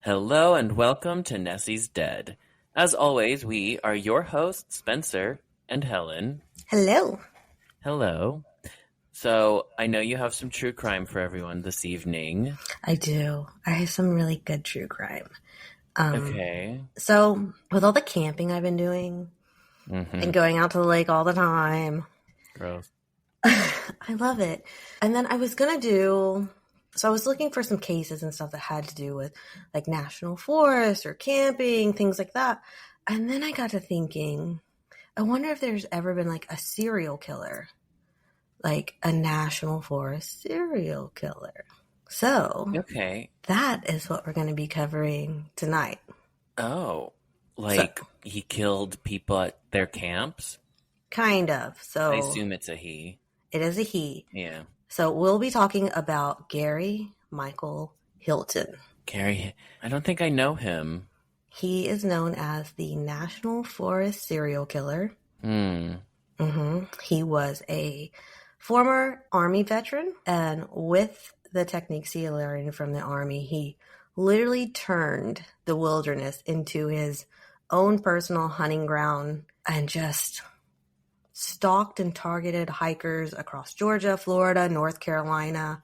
Hello and welcome to Nessie's Dead. As always, we are your hosts, Spencer and Helen. Hello. Hello. So, I know you have some true crime for everyone this evening. I do. I have some really good true crime. Okay. So, with all the camping I've been doing and going out to the lake all the time, Gross. I love it. And then I was looking for some cases and stuff that had to do with like national forests or camping, things like that. And then I got to thinking, I wonder if there's ever been like a serial killer, like a national forest serial killer. So, Okay. that is what we're going to be covering tonight. Oh, So, he killed people at their camps? kind of. So, I assume it's a he. it is a he. Yeah. So, we'll be talking about Gary Michael Hilton. Gary, I don't think I know him. He is known as the National Forest Serial Killer. He was a former Army veteran, and with the techniques he learned from the Army, he literally turned the wilderness into his own personal hunting ground and just stalked and targeted hikers across Georgia, Florida, North Carolina.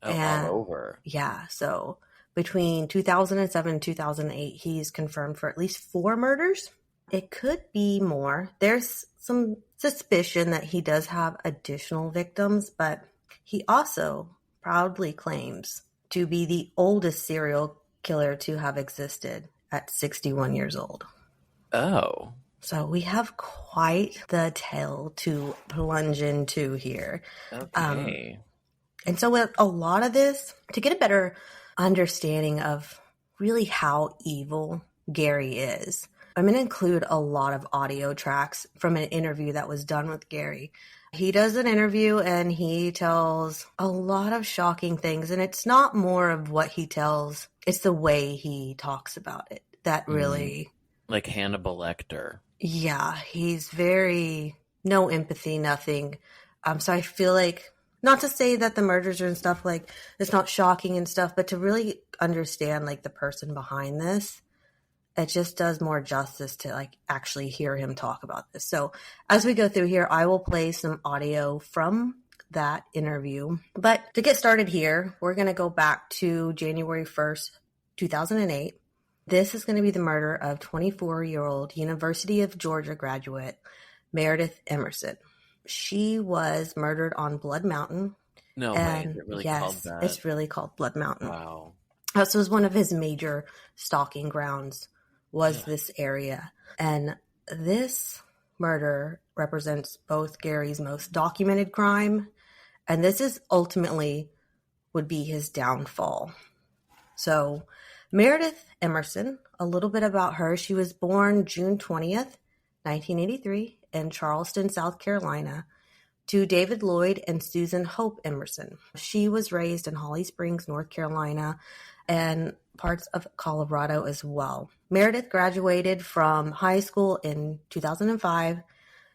All over. Yeah, so between 2007 and 2008, he's confirmed for at least 4 murders. It could be more. There's some suspicion that he does have additional victims, but he also proudly claims to be the oldest serial killer to have existed at 61 years old. Oh. So we have quite the tale to plunge into here. Okay. And so with a lot of this, to get a better understanding of really how evil Gary is, I'm going to include a lot of audio tracks from an interview that was done with Gary. He does an interview and he tells a lot of shocking things. And it's not more of what he tells, it's the way he talks about it that really... Like Hannibal Lecter. Yeah, he's very... no empathy, nothing. So I feel like... not to say that the murders and stuff, like, it's not shocking and stuff, but to really understand, like, the person behind this, it just does more justice to, like, actually hear him talk about this. So as we go through here, I will play some audio from that interview. But to get started here, we're going to go back to January 1st, 2008. This is going to be the murder of 24-year-old University of Georgia graduate Meredith Emerson. She was murdered on Blood Mountain. No way. Is it really called that? It's really called Blood Mountain. Wow. This was one of his major stalking grounds, was this area. And this murder represents both Gary's most documented crime, and this is ultimately would be his downfall. So Meredith Emerson, a little bit about her. She was born June 20th, 1983 in Charleston, South Carolina, to David Lloyd and Susan Hope Emerson. She was raised in Holly Springs, North Carolina, and parts of Colorado as well. Meredith graduated from high school in 2005.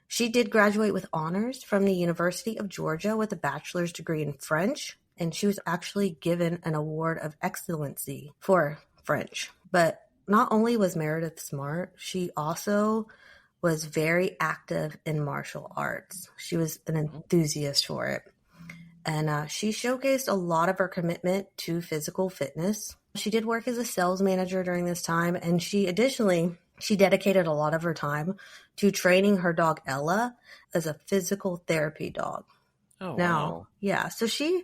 She did graduate with honors from the University of Georgia with a bachelor's degree in French, and she was actually given an award of excellency for French. But not only was Meredith smart, she also was very active in martial arts. She was an enthusiast for it. And she showcased a lot of her commitment to physical fitness. She did work as a sales manager during this time, and she dedicated a lot of her time to training her dog Ella as a physical therapy dog. Oh, now, wow. Yeah, so she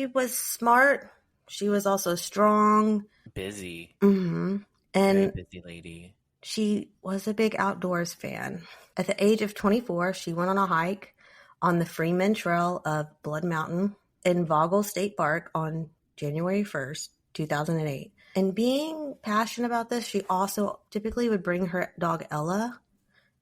was smart. She was also strong. Busy. Mm-hmm. Very And busy lady. she was a big outdoors fan. At the age of 24, she went on a hike on the Freeman Trail of Blood Mountain in Vogel State Park on January 1st, 2008. And being passionate about this, she also typically would bring her dog Ella,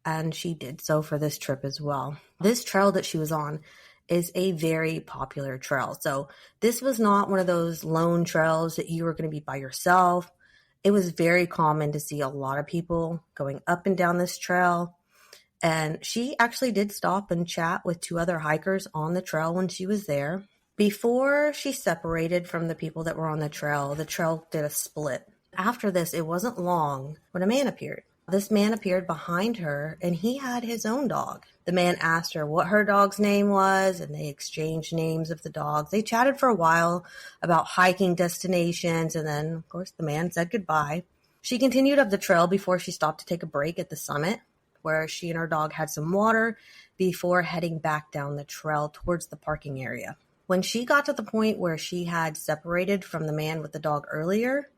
and she did so for this trip as well. This trail that she was on is a very popular trail. So this was not one of those lone trails that you were going to be by yourself. It was very common to see a lot of people going up and down this trail. And she actually did stop and chat with 2 other hikers on the trail when she was there. Before she separated from the people that were on the trail did a split. After this, it wasn't long when a man appeared. This man appeared behind her, and he had his own dog. The man asked her what her dog's name was, and they exchanged names of the dogs. They chatted for a while about hiking destinations, and then, of course, the man said goodbye. She continued up the trail before she stopped to take a break at the summit, where she and her dog had some water before heading back down the trail towards the parking area. When she got to the point where she had separated from the man with the dog earlier,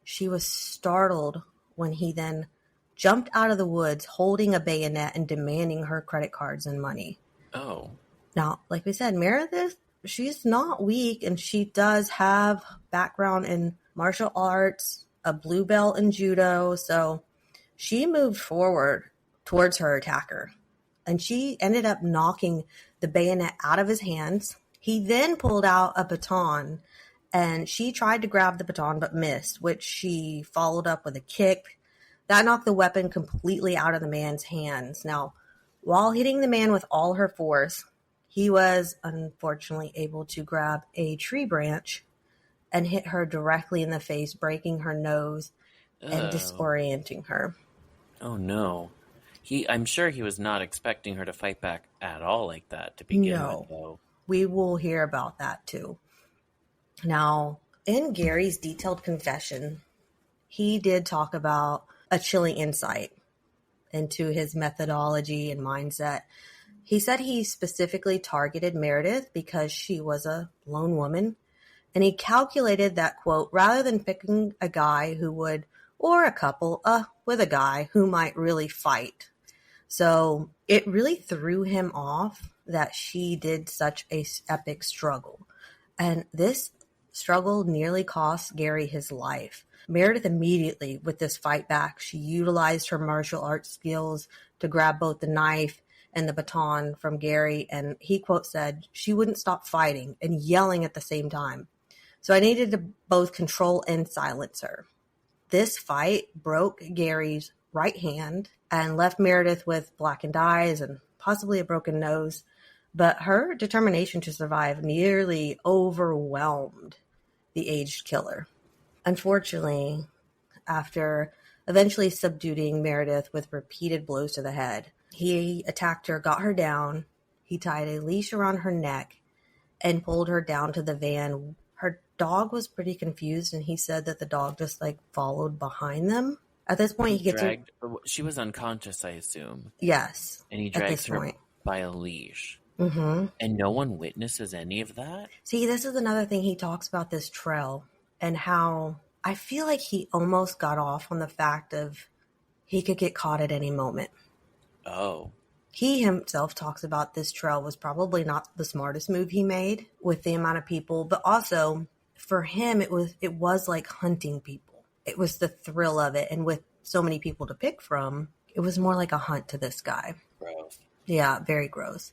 she was startled when he then jumped out of the woods holding a bayonet and demanding her credit cards and money. Oh. Now, like we said, Meredith, she's not weak, and she does have background in martial arts, a blue belt in judo, so she moved forward towards her attacker, and she ended up knocking the bayonet out of his hands. He then pulled out a baton, and she tried to grab the baton but missed, which she followed up with a kick. That knocked the weapon completely out of the man's hands. Now, while hitting the man with all her force, he was unfortunately able to grab a tree branch and hit her directly in the face, breaking her nose and disorienting her. Oh no. I'm sure he was not expecting her to fight back at all like that to begin with, though. We will hear about that too. Now, in Gary's detailed confession, he did talk about a chilling insight into his methodology and mindset. He said he specifically targeted Meredith because she was a lone woman, and he calculated that, quote, rather than picking a guy who would, or a couple with a guy who might really fight. So it really threw him off that she did such a epic struggle. And this struggle nearly cost Gary his life. Meredith immediately, with this fight back, she utilized her martial arts skills to grab both the knife and the baton from Gary, and he, quote, said, she wouldn't stop fighting and yelling at the same time. So I needed to both control and silence her. This fight broke Gary's right hand and left Meredith with blackened eyes and possibly a broken nose, but her determination to survive nearly overwhelmed the aged killer. Unfortunately, after eventually subduing Meredith with repeated blows to the head, he attacked her, got her down, he tied a leash around her neck, and pulled her down to the van. Her dog was pretty confused, and he said that the dog just followed behind them. At this point, She was unconscious, I assume. Yes. And he drags her by a leash. Mm-hmm. And no one witnesses any of that? See, this is another thing he talks about this trail and how I feel like he almost got off on the fact of he could get caught at any moment. Oh. He himself talks about this trail was probably not the smartest move he made with the amount of people, but also for him, it was like hunting people. It was the thrill of it. And with so many people to pick from, it was more like a hunt to this guy. Gross. Yeah, very gross.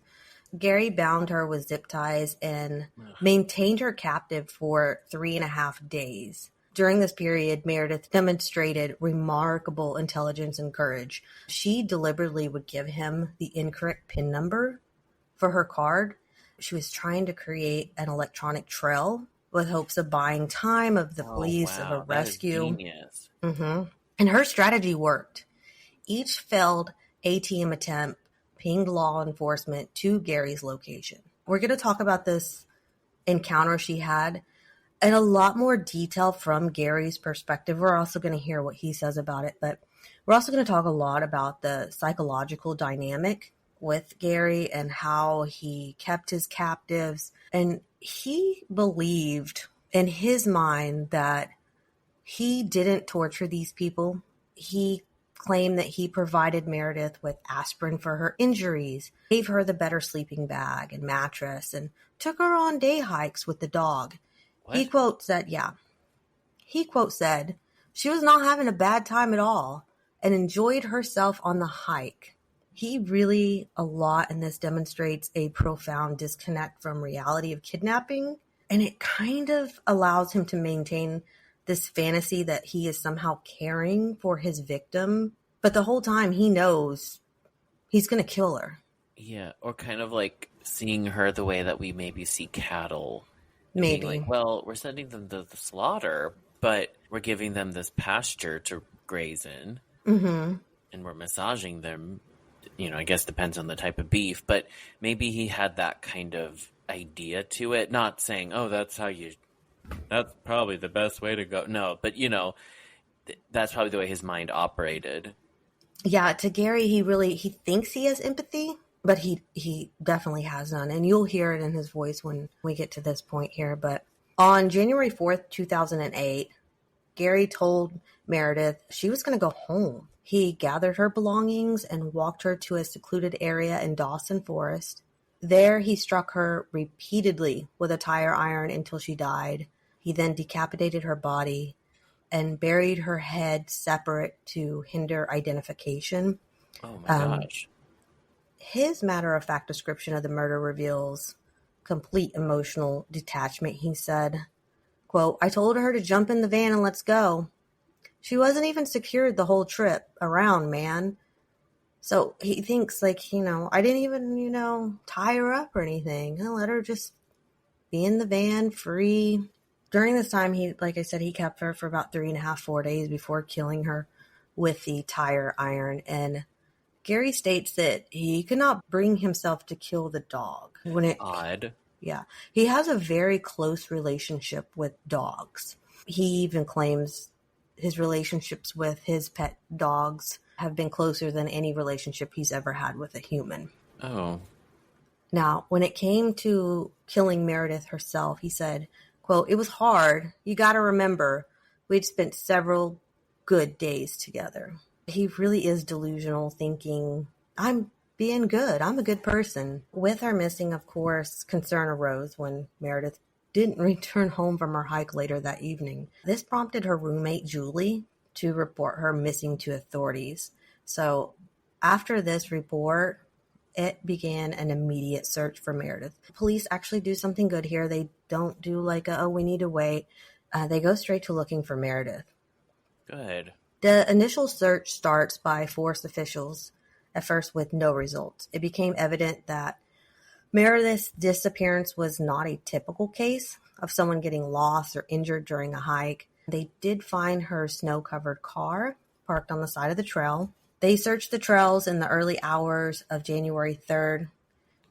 Gary bound her with zip ties and maintained her captive for 3.5 days. During this period, Meredith demonstrated remarkable intelligence and courage. She deliberately would give him the incorrect PIN number for her card. She was trying to create an electronic trail with hopes of buying time of the police, of a rescue. That is genius. Mm-hmm. And her strategy worked. Each failed ATM attempt pinged law enforcement to Gary's location. We're going to talk about this encounter she had and a lot more detail from Gary's perspective. We're also going to hear what he says about it, but we're also going to talk a lot about the psychological dynamic with Gary and how he kept his captives. And he believed in his mind that he didn't torture these people. He claimed that he provided Meredith with aspirin for her injuries, gave her the better sleeping bag and mattress, and took her on day hikes with the dog. What? He quote said, she was not having a bad time at all and enjoyed herself on the hike. He really, a lot in this demonstrates a profound disconnect from reality of kidnapping, and it kind of allows him to maintain this fantasy that he is somehow caring for his victim, but the whole time he knows he's going to kill her. Yeah, or kind of like seeing her the way that we maybe see cattle. Maybe. Being like, well, we're sending them to the slaughter, but we're giving them this pasture to graze in, Mm-hmm. and we're massaging them. I guess depends on the type of beef, but maybe he had that kind of idea to it. Not saying, oh, that's probably the best way to go. No, but that's probably the way his mind operated. Yeah, to Gary, he thinks he has empathy, but he definitely has none. And you'll hear it in his voice when we get to this point here. But on January 4th, 2008, Gary told Meredith she was going to go home. He gathered her belongings and walked her to a secluded area in Dawson Forest. There, he struck her repeatedly with a tire iron until she died. He then decapitated her body and buried her head separate to hinder identification. Oh my gosh. His matter-of-fact description of the murder reveals complete emotional detachment. He said, quote, "I told her to jump in the van and let's go. She wasn't even secured the whole trip around, man." So he thinks I didn't even, tie her up or anything. I let her just be in the van free. During this time, like I said, he kept her for about 3.5, 4 days before killing her with the tire iron. And Gary states that he could not bring himself to kill the dog. Odd. Yeah. He has a very close relationship with dogs. He even claims his relationships with his pet dogs have been closer than any relationship he's ever had with a human. Oh. Now, when it came to killing Meredith herself, he said, quote, "It was hard. You got to remember, we'd spent several good days together." He really is delusional, thinking, I'm being good. I'm a good person. With her missing, of course, concern arose when Meredith didn't return home from her hike later that evening. This prompted her roommate, Julie, to report her missing to authorities. So after this report, it began an immediate search for Meredith. Police actually do something good here. They don't do we need to wait. They go straight to looking for Meredith. Good. The initial search starts by forest officials, at first with no results. It became evident that Meredith's disappearance was not a typical case of someone getting lost or injured during a hike. They did find her snow-covered car parked on the side of the trail. They searched the trails in the early hours of January 3rd.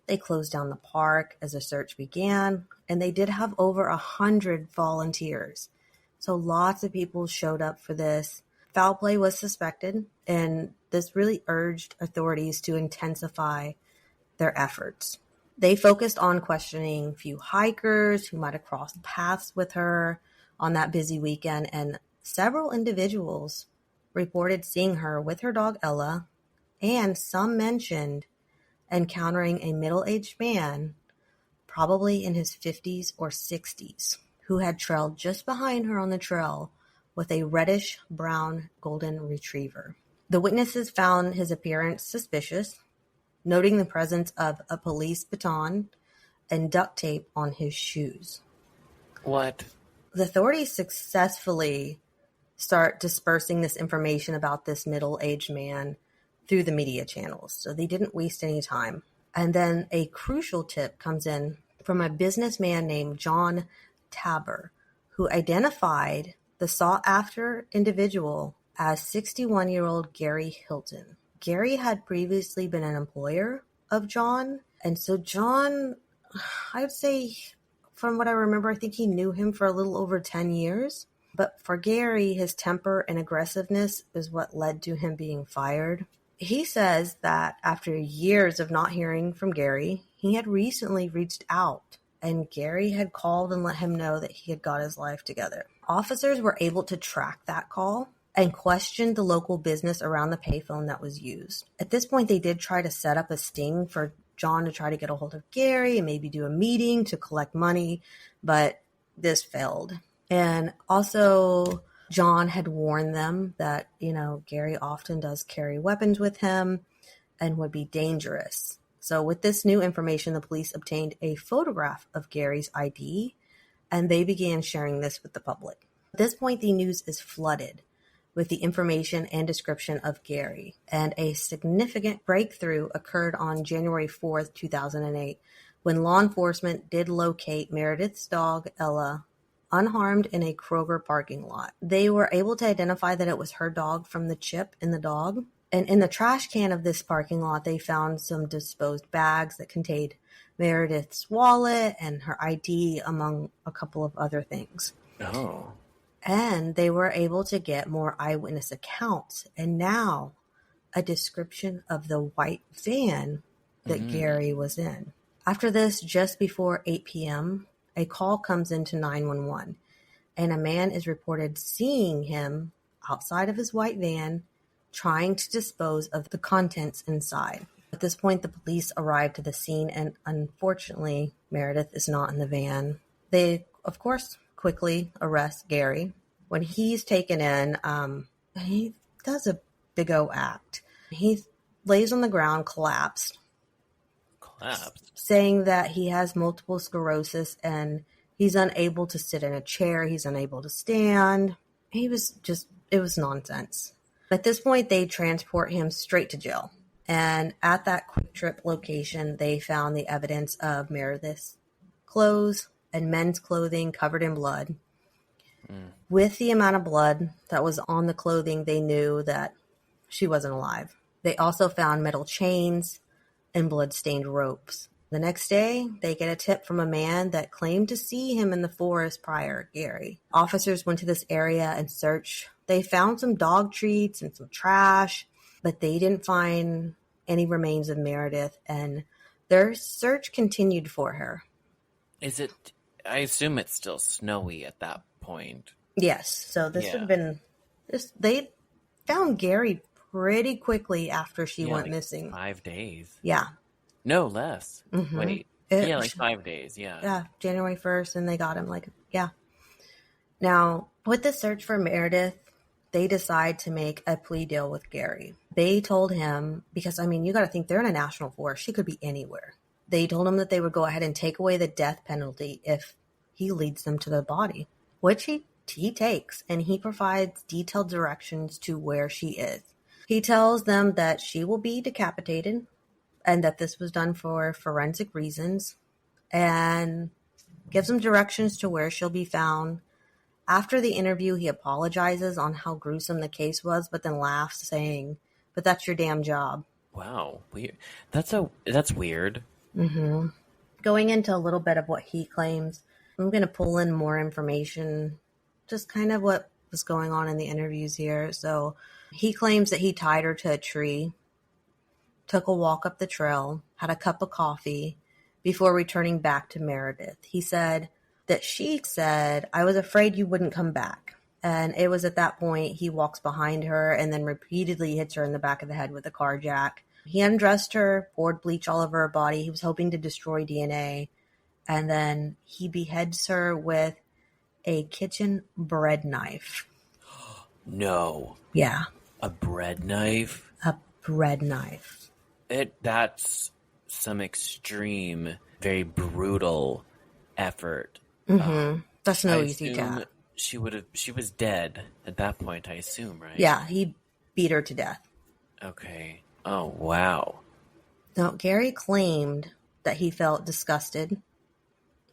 They closed down the park as the search began, and they did have over 100 volunteers. So lots of people showed up for this. Foul play was suspected, and this really urged authorities to intensify their efforts. They focused on questioning a few hikers who might have crossed paths with her on that busy weekend, and several individuals reported seeing her with her dog Ella, and some mentioned encountering a middle-aged man, probably in his 50s or 60s, who had trailed just behind her on the trail with a reddish-brown golden retriever. The witnesses found his appearance suspicious, noting the presence of a police baton and duct tape on his shoes. What? The authorities successfully start dispersing this information about this middle-aged man through the media channels, so they didn't waste any time. And then a crucial tip comes in from a businessman named John Tabor, who identified the sought-after individual as 61-year-old Gary Hilton. Gary had previously been an employer of John, and so John, I would say, from what I remember, I think he knew him for a little over 10 years. But for Gary, his temper and aggressiveness is what led to him being fired. He says that after years of not hearing from Gary, he had recently reached out, and Gary had called and let him know that he had got his life together. Officers were able to track that call and questioned the local business around the payphone that was used. At this point, they did try to set up a sting for John to try to get a hold of Gary and maybe do a meeting to collect money, but this failed. And also, John had warned them that, Gary often does carry weapons with him and would be dangerous. So with this new information, the police obtained a photograph of Gary's ID, and they began sharing this with the public. At this point, the news is flooded with the information and description of Gary, and a significant breakthrough occurred on January 4th, 2008, when law enforcement did locate Meredith's dog, Ella, unharmed in a Kroger parking lot. They were able to identify that it was her dog from the chip in the dog. And in the trash can of this parking lot, they found some disposed bags that contained Meredith's wallet and her ID, among a couple of other things. Oh. And they were able to get more eyewitness accounts. And now a description of the white van that Gary was in. After this, just before 8 p.m., a call comes into 911, and a man is reported seeing him outside of his white van trying to dispose of the contents inside. At this point, the police arrive to the scene, and unfortunately, Meredith is not in the van. They, of course, quickly arrest Gary. When he's taken in, he does a big O act. He lays on the ground, collapsed, saying that he has multiple sclerosis and he's unable to sit in a chair. He's unable to stand. It was nonsense. At this point, they transport him straight to jail. And at that Quick Trip location, they found the evidence of Meredith's clothes and men's clothing covered in blood. With the amount of blood that was on the clothing, they knew that she wasn't alive. They also found metal chains and blood-stained ropes. The next day, they get a tip from a man that claimed to see him in the forest prior, Gary. Officers went to this area and searched. They found some dog treats and some trash, but they didn't find any remains of Meredith, and their search continued for her. I assume it's still snowy at that point. Yes, so this would have been... They found Gary pretty quickly after she went missing. 5 days. Yeah. No, less. Mm-hmm. Wait. Like 5 days, yeah. Yeah, January 1st, and they got him, Now, with the search for Meredith, they decide to make a plea deal with Gary. They told him, because, you got to think, they're in a national forest. She could be anywhere. They told him that they would go ahead and take away the death penalty if he leads them to the body, which he takes, and he provides detailed directions to where she is. He tells them that she will be decapitated and that this was done for forensic reasons, and gives them directions to where she'll be found. After the interview, he apologizes on how gruesome the case was, but then laughs, saying, "But that's your damn job." Wow, weird. That's weird. Mm-hmm. Going into a little bit of what he claims, I'm going to pull in more information, just kind of what was going on in the interviews here. So he claims that he tied her to a tree, took a walk up the trail, had a cup of coffee before returning back to Meredith. He said that she said, "I was afraid you wouldn't come back." And it was at that point he walks behind her and then repeatedly hits her in the back of the head with a car jack. He undressed her, poured bleach all over her body. He was hoping to destroy DNA. And then he beheads her with a kitchen bread knife. No. Yeah. A bread knife? A bread knife. That's some extreme, very brutal effort. Mm-hmm. That's no easy task. She was dead at that point, I assume, right? Yeah, he beat her to death. Okay. Oh, wow. Now, Gary claimed that he felt disgusted,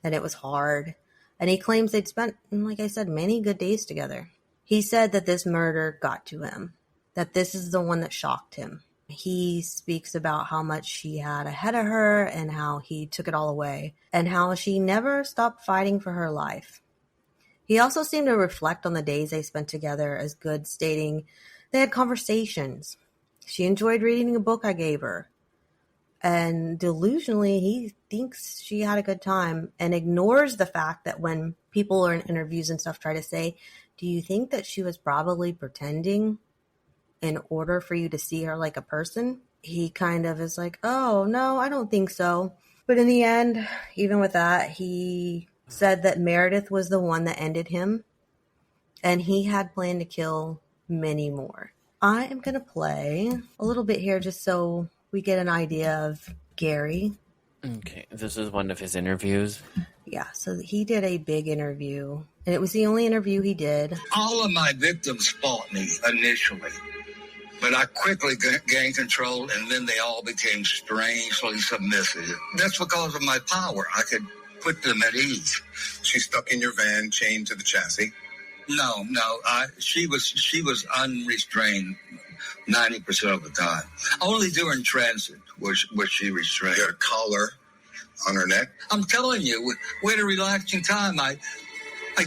and it was hard. And he claims they'd spent, like I said, many good days together. He said that this murder got to him, that this is the one that shocked him. He speaks about how much she had ahead of her and how he took it all away, and how she never stopped fighting for her life. He also seemed to reflect on the days they spent together as good, stating they had conversations. She enjoyed reading a book I gave her. And delusionally, he thinks she had a good time and ignores the fact that when people are in interviews and stuff try to say, "Do you think that she was probably pretending in order for you to see her like a person?" He kind of is like, "Oh, no, I don't think so." But in the end, even with that, he said that Meredith was the one that ended him, and he had planned to kill many more. I am going to play a little bit here just so we get an idea of Gary. Okay, this is one of his interviews? Yeah, so he did a big interview, and it was the only interview he did. All of my victims fought me initially, but I quickly gained control, and then they all became strangely submissive. That's because of my power. I could put them at ease. She's stuck in your van, chained to the chassis. No. She was unrestrained 90% of the time. Only during transit was she restrained. You got a collar on her neck. I'm telling you, we had a relaxing time. I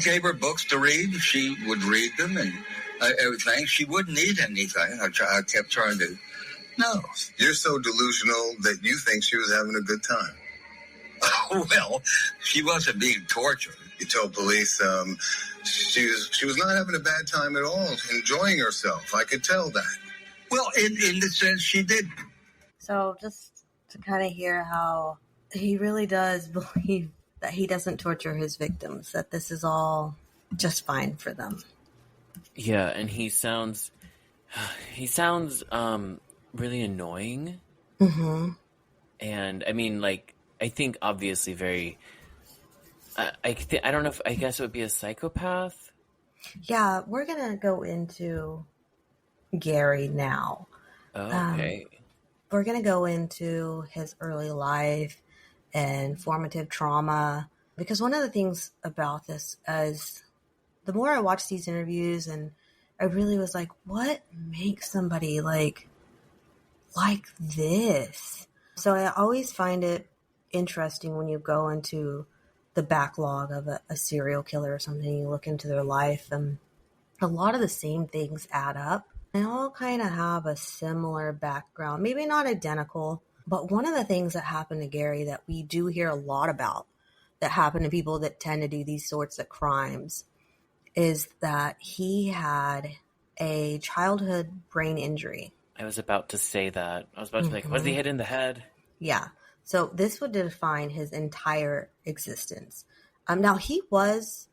gave her books to read. She would read them and everything. She wouldn't eat anything. I kept trying to. No. You're so delusional that you think she was having a good time. Well, she wasn't being tortured. You told police she was not having a bad time at all, enjoying herself. I could tell that. Well, in the sense she did. So just to kind of hear how he really does believe that he doesn't torture his victims, that this is all just fine for them. Yeah, and he sounds really annoying. Mm-hmm. And I mean, like, I think obviously very. I don't know if I guess it would be a psychopath. Yeah, we're gonna go into Gary now. Oh, okay. We're gonna go into his early life and formative trauma, because one of the things about this is the more I watched these interviews, and I really was like, what makes somebody like this? So I always find it interesting when you go into the backlog of a serial killer or something, you look into their life, and a lot of the same things add up. They all kind of have a similar background, maybe not identical, but one of the things that happened to Gary that we do hear a lot about that happen to people that tend to do these sorts of crimes is that he had a childhood brain injury. I was about to say that. I was about to be like, was he hit in the head? Yeah. So this would define his entire existence. Now, he was,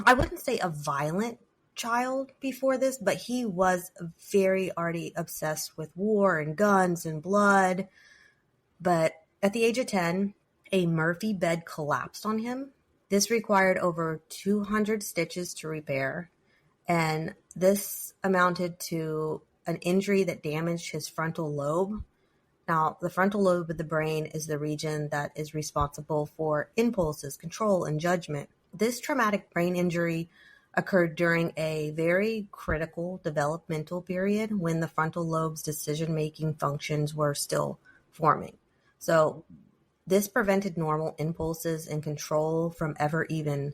I wouldn't say a violent child before this, but he was very already obsessed with war and guns and blood. But at the age of 10, a Murphy bed collapsed on him. This required over 200 stitches to repair. And this amounted to an injury that damaged his frontal lobe. Now, the frontal lobe of the brain is the region that is responsible for impulses, control, and judgment. This traumatic brain injury occurred during a very critical developmental period when the frontal lobe's decision-making functions were still forming. So this prevented normal impulses and control from ever even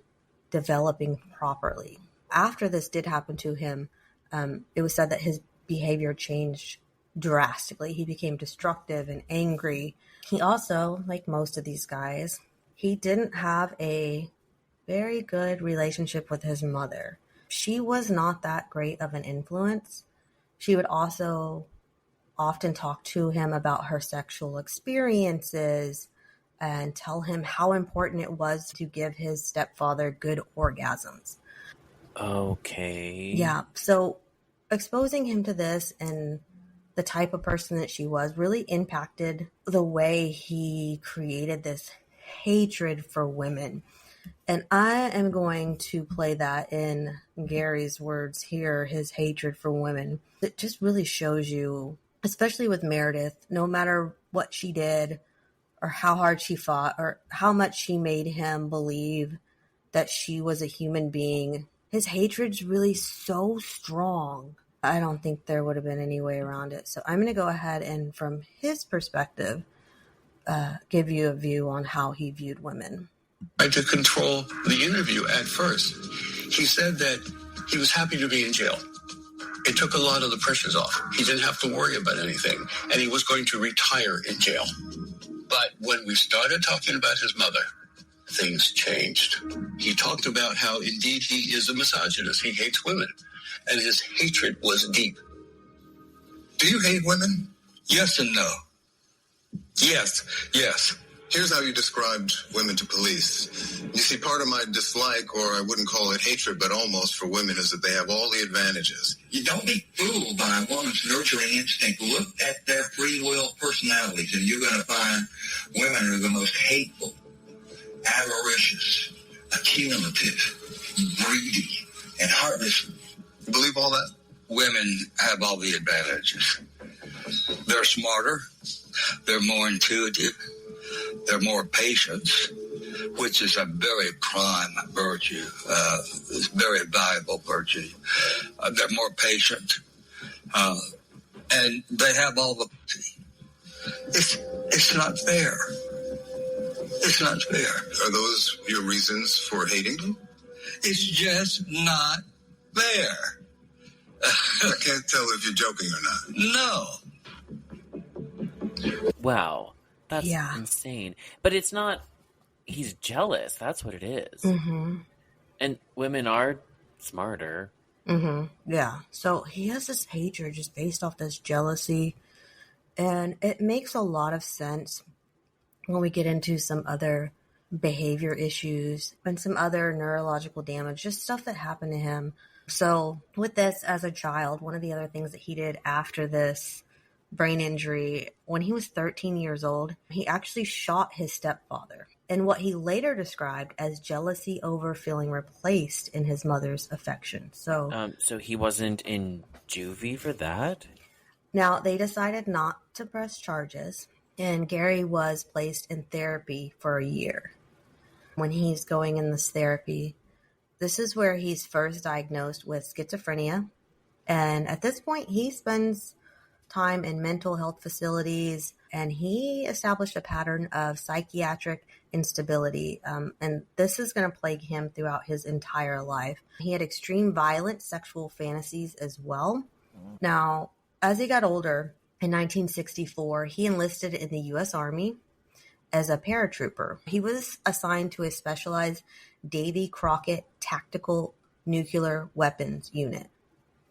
developing properly. After this did happen to him, it was said that his behavior changed drastically. He became destructive and angry. He also, like most of these guys, he didn't have a very good relationship with his mother. She was not that great of an influence. She would also often talk to him about her sexual experiences and tell him how important it was to give his stepfather good orgasms. Okay. Yeah, so exposing him to this and the type of person that she was really impacted the way he created this hatred for women. And I am going to play that in Gary's words here, his hatred for women. It just really shows you, especially with Meredith, no matter what she did or how hard she fought or how much she made him believe that she was a human being, his hatred's really so strong. I don't think there would have been any way around it. So I'm going to go ahead and, from his perspective, give you a view on how he viewed women. Tried to control the interview at first. He said that he was happy to be in jail. It took a lot of the pressures off. He didn't have to worry about anything, and he was going to retire in jail. But when we started talking about his mother, things changed. He talked about how, indeed, he is a misogynist. He hates women. And his hatred was deep. Do you hate women? Yes and no. Yes. Here's how you described women to police. You see, part of my dislike, or I wouldn't call it hatred, but almost, for women is that they have all the advantages. You don't be fooled by a woman's nurturing instinct. Look at their free will personalities, and you're going to find women are the most hateful, avaricious, accumulative, greedy, and heartless. You believe all that? Women have all the advantages. They're smarter. They're more intuitive. They're more patient. which is a very prime virtue. It's a very valuable virtue. They're more patient, and they have all the. It's not fair. It's not fair. Are those your reasons for hating them? It's just not fair. I can't tell if you're joking or No. Wow. That's insane. But it's not, he's jealous. That's what it is. Mm-hmm. And women are smarter. Mm-hmm. Yeah. So he has this hatred just based off this jealousy. And it makes a lot of sense when we get into some other behavior issues and some other neurological damage, just stuff that happened to him. So with this, as a child, one of the other things that he did after this brain injury, when he was 13 years old, he actually shot his stepfather in what he later described as jealousy over feeling replaced in his mother's affection. So he wasn't in juvie for that? Now, they decided not to press charges, and Gary was placed in therapy for a year. When he's going in this therapy, this is where he's first diagnosed with schizophrenia. And at this point, he spends time in mental health facilities, and he established a pattern of psychiatric instability. And this is going to plague him throughout his entire life. He had extreme violent sexual fantasies as well. Now, as he got older, in 1964, he enlisted in the U.S. Army as a paratrooper. He was assigned to a specialized Davy Crockett Tactical Nuclear Weapons Unit.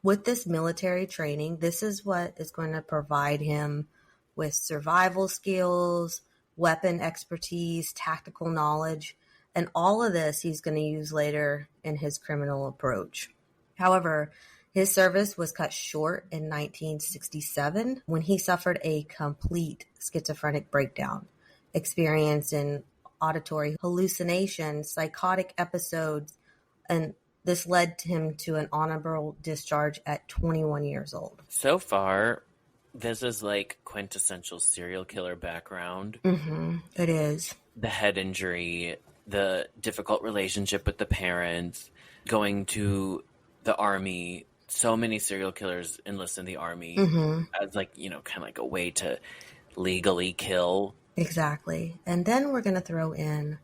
With this military training, this is what is going to provide him with survival skills, weapon expertise, tactical knowledge, and all of this he's going to use later in his criminal approach. However, his service was cut short in 1967 when he suffered a complete schizophrenic breakdown, experiencing auditory hallucinations, psychotic episodes, and this led him to an honorable discharge at 21 years old. So far, this is like quintessential serial killer background. Mm-hmm. It is. The head injury, the difficult relationship with the parents, going to the army. So many serial killers enlist in the army as like, kind of like a way to legally kill. Exactly. And then we're going to throw in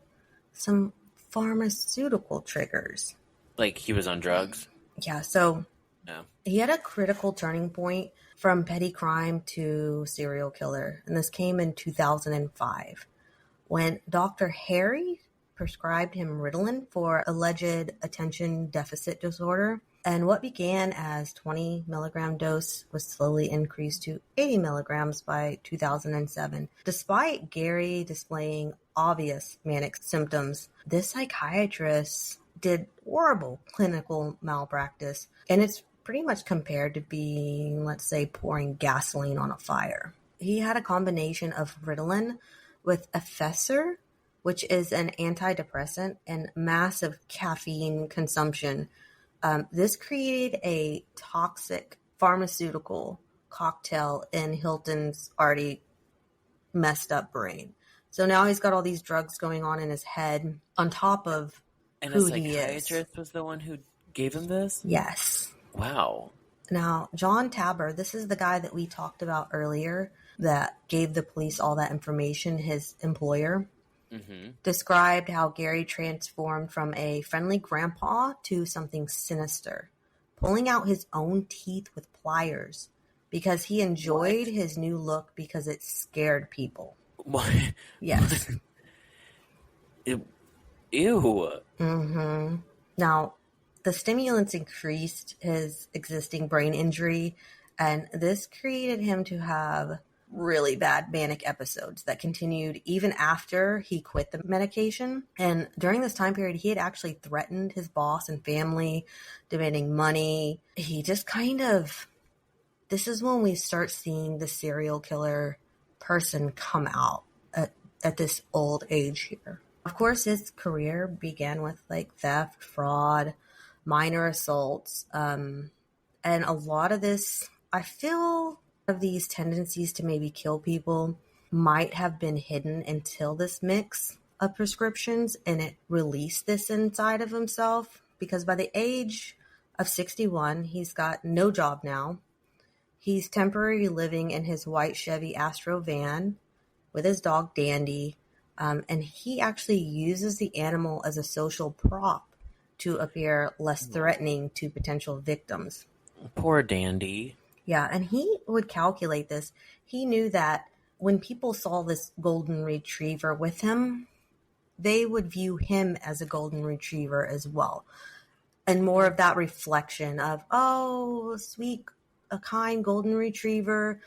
some pharmaceutical triggers. Like he was on drugs? Yeah. So No. He had a critical turning point from petty crime to serial killer. And this came in 2005 when Dr. Harry prescribed him Ritalin for alleged attention deficit disorder. And what began as 20 milligram dose was slowly increased to 80 milligrams by 2007. Despite Gary displaying obvious manic symptoms, this psychiatrist did horrible clinical malpractice. And it's pretty much compared to being, let's say, pouring gasoline on a fire. He had a combination of Ritalin with Effesor, which is an antidepressant, and massive caffeine consumption. This created a toxic pharmaceutical cocktail in Hilton's already messed up brain. So now he's got all these drugs going on in his head on top of who he is. And a psychiatrist was the one who gave him this? Yes. Wow. Now, John Tabor, this is the guy that we talked about earlier that gave the police all that information, his employer. Described how Gary transformed from a friendly grandpa to something sinister, pulling out his own teeth with pliers because he enjoyed his new look because it scared people. What? Yes. Ew. Mm-hmm. Now, the stimulants increased his existing brain injury, and this created him to have really bad manic episodes that continued even after he quit the medication. And during this time period, he had actually threatened his boss and family, demanding money. He just this is when we start seeing the serial killer person come out at this old age here. Of course, his career began with like theft, fraud, minor assaults, and a lot of this, I feel, of these tendencies to maybe kill people might have been hidden until this mix of prescriptions, and it released this inside of himself because by the age of 61, he's got no job now. He's temporarily living in his white Chevy Astro van with his dog Dandy, and he actually uses the animal as a social prop to appear less threatening to potential victims. Poor Dandy. Yeah, and he would calculate this. He knew that when people saw this golden retriever with him, they would view him as a golden retriever as well. And more of that reflection of, oh, sweet, a kind golden retriever.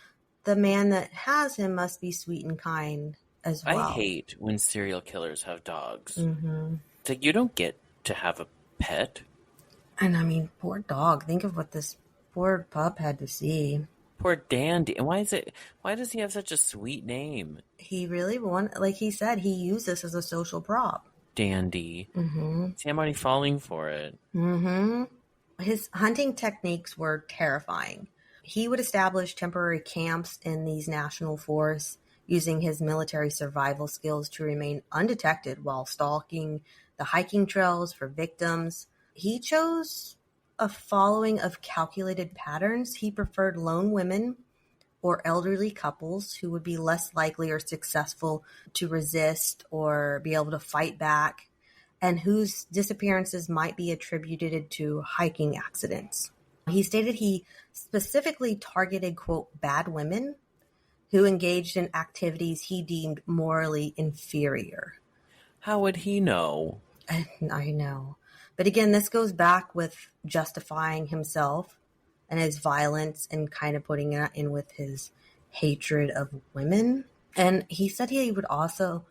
The man that has him must be sweet and kind as well. I hate when serial killers have dogs. Mm-hmm. It's like, you don't get to have a pet. And I mean, poor dog. Think of what this poor pup had to see. Poor Dandy. And why does he have such a sweet name? He really like he said, he used this as a social prop. Dandy. Mm-hmm. See, I'm already falling for it. Mm-hmm. His hunting techniques were terrifying. He would establish temporary camps in these national forests using his military survival skills to remain undetected while stalking the hiking trails for victims. He chose a following of calculated patterns. He preferred lone women or elderly couples who would be less likely or successful to resist or be able to fight back, and whose disappearances might be attributed to hiking accidents. He stated he specifically targeted, quote, bad women who engaged in activities he deemed morally inferior. How would he know? I know. But again, this goes back with justifying himself and his violence and kind of putting it in with his hatred of women. And he said he would also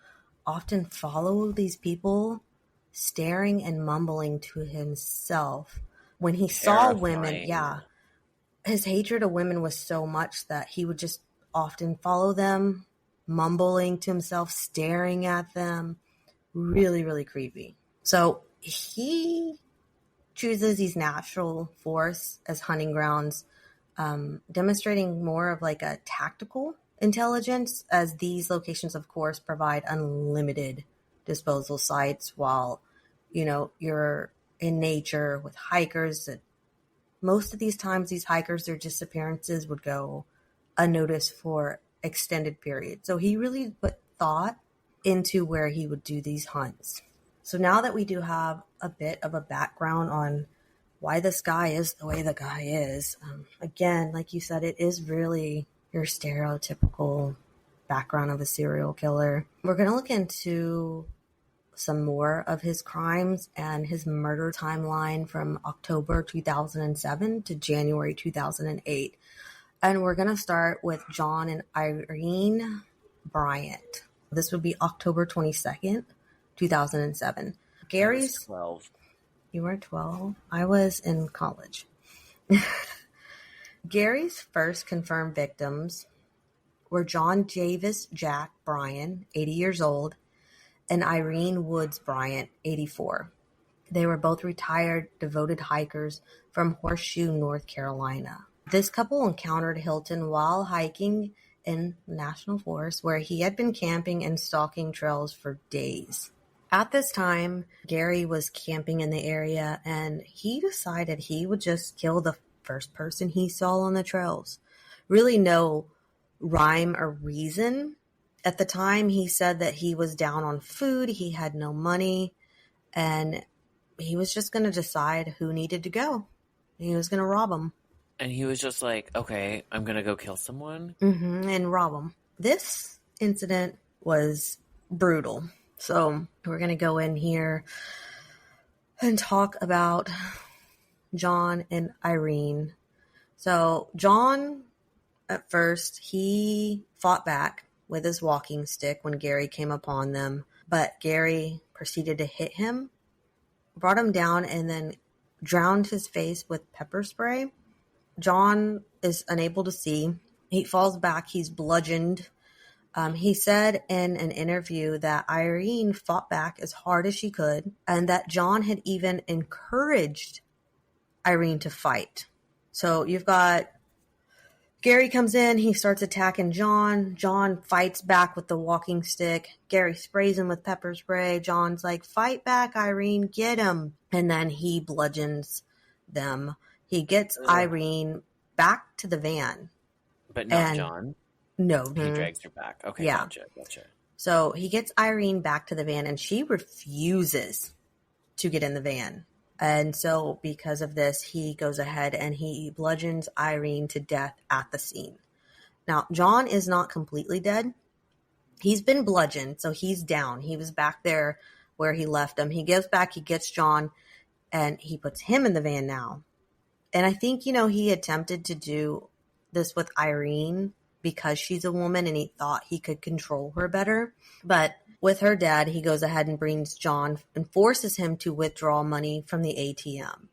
often follow these people, staring and mumbling to himself. When he saw women, his hatred of women was so much that he would just often follow them, mumbling to himself, staring at them. Really, really creepy. So he chooses these natural forests as hunting grounds, demonstrating more of like a tactical intelligence, as these locations, of course, provide unlimited disposal sites while, you're in nature with hikers. That most of these times, these hikers, their disappearances would go unnoticed for extended periods. So he really put thought into where he would do these hunts. So now that we do have a bit of a background on why this guy is the way the guy is, again, like you said, it is really your stereotypical background of a serial killer. We're going to look into some more of his crimes and his murder timeline from October 2007 to January 2008. And we're going to start with John and Irene Bryant. This would be October 22nd, 2007. Gary's... I was 12. You were 12? I was in college. Gary's first confirmed victims were John Javis Jack Bryan, 80 years old, and Irene Woods Bryant, 84. They were both retired, devoted hikers from Horseshoe, North Carolina. This couple encountered Hilton while hiking in National Forest, where he had been camping and stalking trails for days. At this time, Gary was camping in the area, and he decided he would just kill the first person he saw on the trails. Really no rhyme or reason. At the time, he said that he was down on food, he had no money, and he was just going to decide who needed to go. He was going to rob them. And he was just like, okay, I'm going to go kill someone? And rob them. This incident was brutal. So we're going to go in here and talk about John and Irene. So John, at first, he fought back with his walking stick when Gary came upon them. But Gary proceeded to hit him, brought him down, and then drowned his face with pepper spray. John is unable to see. He falls back. He's bludgeoned. He said in an interview that Irene fought back as hard as she could, and that John had even encouraged Irene to fight. So you've got Gary comes in. He starts attacking John. John fights back with the walking stick. Gary sprays him with pepper spray. John's like, fight back, Irene. Get him. And then he bludgeons them. He gets Irene back to the van. But not John? No. He drags her back. Okay, Yeah. Gotcha. So he gets Irene back to the van, and she refuses to get in the van. And so because of this, he goes ahead and he bludgeons Irene to death at the scene. Now, John is not completely dead. He's been bludgeoned, so he's down. He was back there where he left him. He goes back, he gets John, and he puts him in the van now. And I think, he attempted to do this with Irene because she's a woman and he thought he could control her better. But with her dad, he goes ahead and brings John and forces him to withdraw money from the ATM.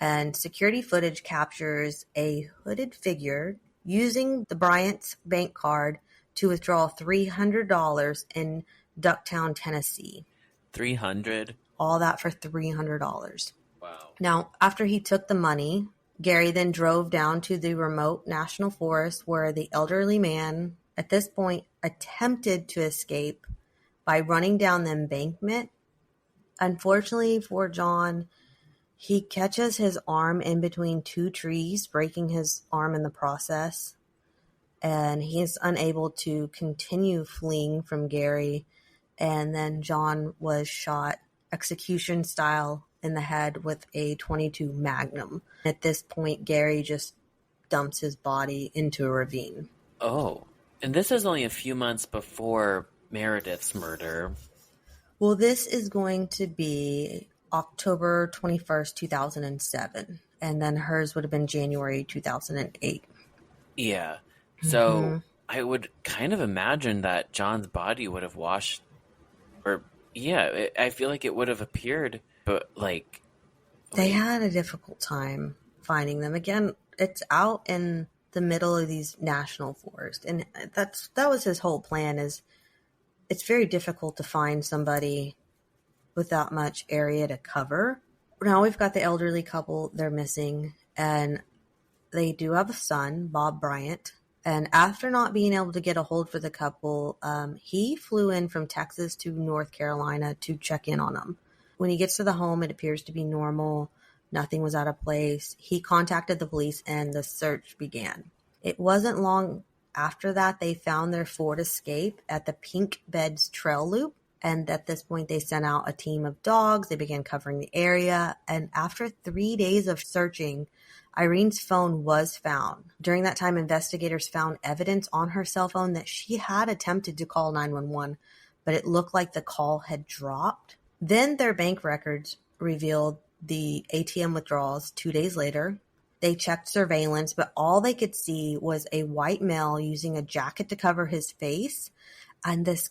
And security footage captures a hooded figure using the Bryant's bank card to withdraw $300 in Ducktown, Tennessee. $300? All that for $300. Wow. Now, after he took the money, Gary then drove down to the remote national forest where the elderly man, at this point, attempted to escape by running down the embankment. Unfortunately for John, he catches his arm in between two trees, breaking his arm in the process. And he is unable to continue fleeing from Gary. And then John was shot execution style in the head with a .22 Magnum. At this point, Gary just dumps his body into a ravine. Oh, and this is only a few months before Meredith's murder. Well, this is going to be October 21st, 2007. And then hers would have been January 2008. Yeah. So I would kind of imagine that John's body would have washed, I feel like it would have appeared, but they had a difficult time finding them. Again, it's out in the middle of these national forests. And that was his whole plan, is it's very difficult to find somebody with that much area to cover. Now we've got the elderly couple, they're missing, and they do have a son, Bob Bryant. And after not being able to get a hold for the couple, he flew in from Texas to North Carolina to check in on them. When he gets to the home, it appears to be normal. Nothing was out of place. He contacted the police and the search began. It wasn't long after that they found their Ford Escape at the Pink Beds Trail Loop. And at this point, they sent out a team of dogs. They began covering the area. And after 3 days of searching, Irene's phone was found. During that time, investigators found evidence on her cell phone that she had attempted to call 911, but it looked like the call had dropped. Then their bank records revealed the ATM withdrawals 2 days later. They checked surveillance, but all they could see was a white male using a jacket to cover his face. And this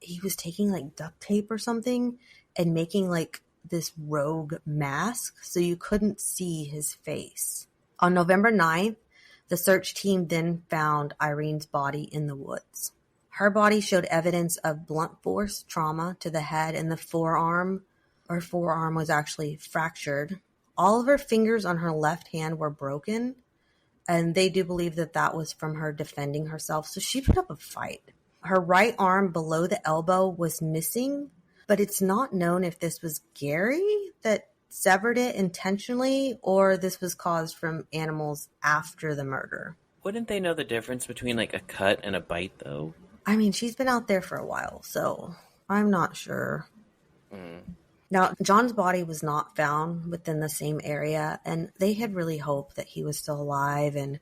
he was taking duct tape or something and making this rogue mask so you couldn't see his face. On November 9th, the search team then found Irene's body in the woods. Her body showed evidence of blunt force trauma to the head and the forearm. Her forearm was actually fractured. All of her fingers on her left hand were broken, and they do believe that was from her defending herself. So she put up a fight. Her right arm below the elbow was missing, but it's not known if this was Gary that severed it intentionally or this was caused from animals after the murder. Wouldn't they know the difference between a cut and a bite, though? I mean, she's been out there for a while, so I'm not sure. Now, John's body was not found within the same area, and they had really hoped that he was still alive and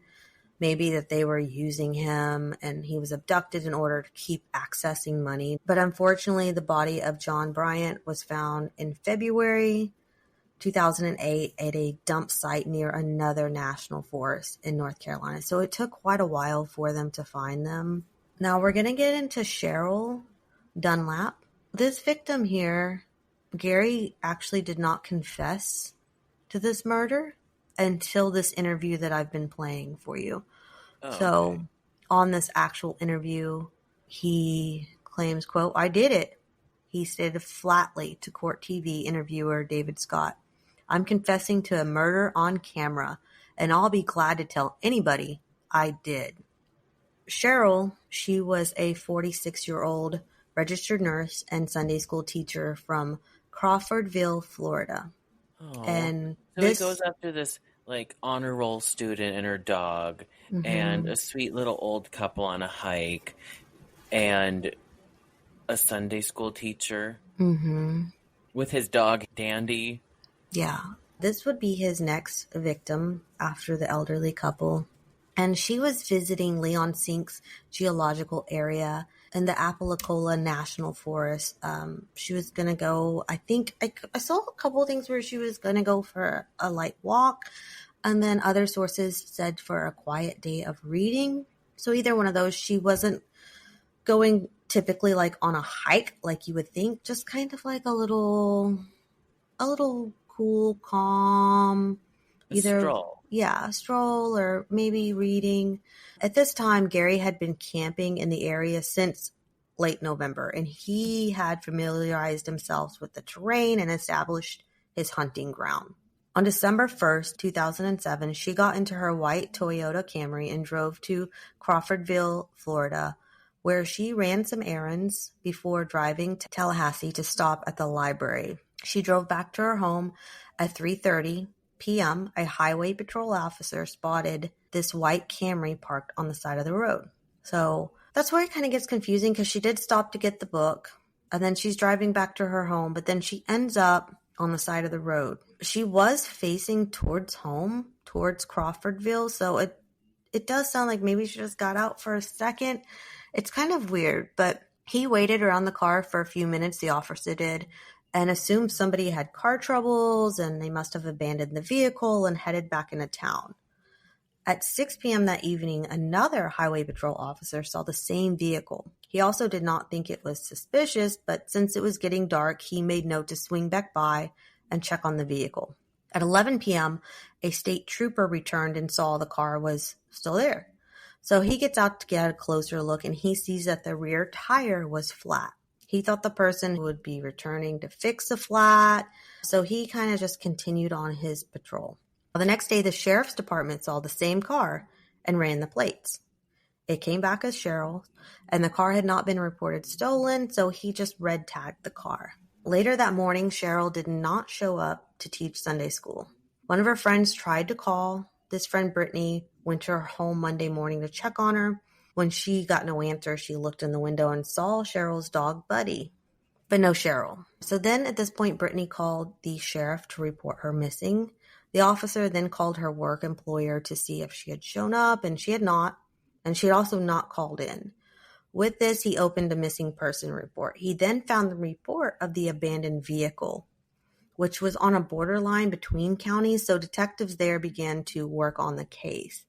maybe that they were using him and he was abducted in order to keep accessing money. But unfortunately, the body of John Bryant was found in February 2008 at a dump site near another national forest in North Carolina. So it took quite a while for them to find them. Now we're going to get into Cheryl Dunlap. This victim here, Gary actually did not confess to this murder until this interview that I've been playing for you. So on this actual interview, he claims, quote, "I did it." He stated flatly to Court TV interviewer David Scott, "I'm confessing to a murder on camera, and I'll be glad to tell anybody I did. Cheryl, she was a 46-year-old registered nurse and Sunday school teacher from Crawfordville, Florida. Oh, And so he goes after this like honor roll student and her dog, and a sweet little old couple on a hike, and a Sunday school teacher with his dog Dandy. Yeah, this would be his next victim after the elderly couple. And she was visiting Leon Sink's geological area in the Apalacola National Forest. She was going to go, I think, I saw a couple of things where she was going to go for a light walk. And then other sources said for a quiet day of reading. So either one of those, she wasn't going typically like on a hike like you would think, just kind of like a little cool, calm, Stroll. Yeah, a stroll or maybe reading. At this time, Gary had been camping in the area since late November, and he had familiarized himself with the terrain and established his hunting ground. On December 1st, 2007, she got into her white Toyota Camry and drove to Crawfordville, Florida, where she ran some errands before driving to Tallahassee to stop at the library. She drove back to her home at 3:30 p.m. A highway patrol officer spotted this white Camry parked on the side of the road. So that's where it kind of gets confusing because she did stop to get the book, and then she's driving back to her home, but then she ends up on the side of the road. She was facing towards home, towards Crawfordville, so it does sound like maybe she just got out for a second. It's kind of weird, but he waited around the car for a few minutes, the officer did, and assumed somebody had car troubles and they must have abandoned the vehicle and headed back into town. At 6 p.m. that evening, another highway patrol officer saw the same vehicle. He also did not think it was suspicious, but since it was getting dark, he made note to swing back by and check on the vehicle. At 11 p.m., a state trooper returned and saw the car was still there. So he gets out to get a closer look, and he sees that the rear tire was flat. He thought the person would be returning to fix the flat, so he kind of just continued on his patrol. The next day, the sheriff's department saw the same car and ran the plates. It came back as Cheryl, and the car had not been reported stolen, so he just red tagged the car. Later that morning, Cheryl did not show up to teach Sunday school. One of her friends tried to call. This friend, Brittany, went to her home Monday morning to check on her. When she got no answer, she looked in the window and saw Cheryl's dog, Buddy, but no Cheryl. So then at this point, Brittany called the sheriff to report her missing. The officer then called her work employer to see if she had shown up, and she had not, and she had also not called in. With this, he opened a missing person report. He then found the report of the abandoned vehicle, which was on a borderline between counties, so detectives there began to work on the case.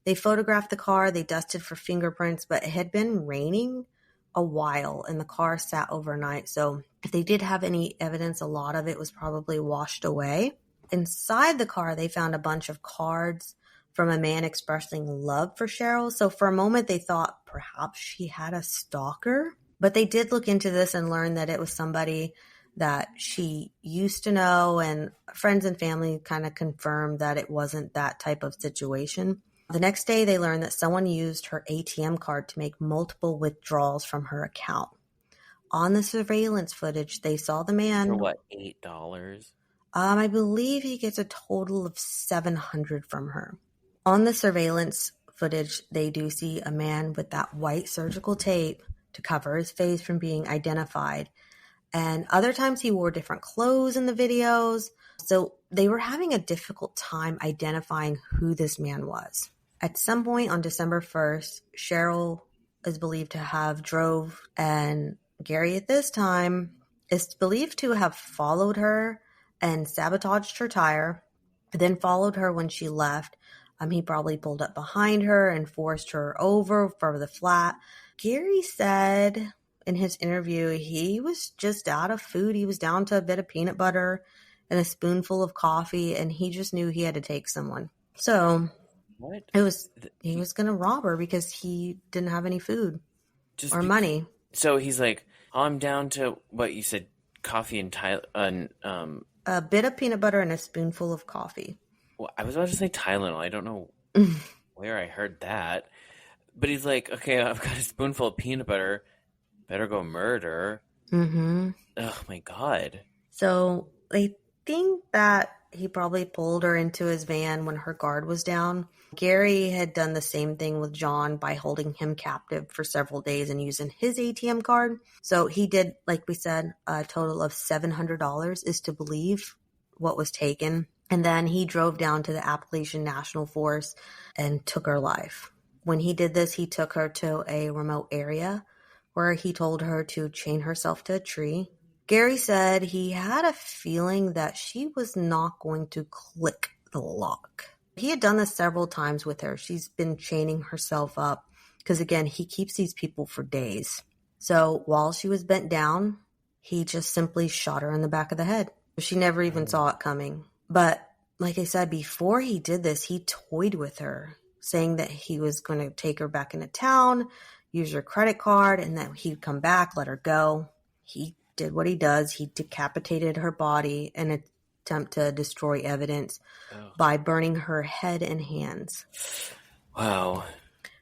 They photographed the car, they dusted for fingerprints, but it had been raining a while and the car sat overnight. So if they did have any evidence, a lot of it was probably washed away. Inside the car, they found a bunch of cards from a man expressing love for Cheryl. So for a moment, they thought perhaps she had a stalker. But they did look into this and learn that it was somebody that she used to know, and friends and family kind of confirmed that it wasn't that type of situation. The next day, they learned that someone used her ATM card to make multiple withdrawals from her account. On the surveillance footage, they saw the man. For what, $8? I believe he gets a total of $700 from her. On the surveillance footage, they do see a man with that white surgical tape to cover his face from being identified. And other times he wore different clothes in the videos. So they were having a difficult time identifying who this man was. At some point on December 1st, Cheryl is believed to have drove, and Gary at this time is believed to have followed her and sabotaged her tire, then followed her when she left. He probably pulled up behind her and forced her over for the flat. Gary said in his interview he was just out of food. He was down to a bit of peanut butter and a spoonful of coffee, and he just knew he had to take someone. So What? he was going to rob her because he didn't have any food or money. So he's like, I'm down to what you said, coffee and a bit of peanut butter and a spoonful of coffee. Well, I was about to say Tylenol. I don't know where I heard that. But he's like, okay, I've got a spoonful of peanut butter. Better go murder. Mm-hmm. Oh, my God. So they think that he probably pulled her into his van when her guard was down. Gary had done the same thing with John by holding him captive for several days and using his ATM card. So he did, like we said, a total of $700 is to believe what was taken. And then he drove down to the Appalachian National Forest and took her life. When he did this, he took her to a remote area where he told her to chain herself to a tree. Gary said he had a feeling that she was not going to click the lock. He had done this several times with her. She's been chaining herself up because, again, he keeps these people for days. So while she was bent down, he just simply shot her in the back of the head. She never even saw it coming. But like I said, before he did this, he toyed with her, saying that he was going to take her back into town, use her credit card, and that he'd come back, let her go. He did what he does. He decapitated her body in an attempt to destroy evidence by burning her head and hands. Wow.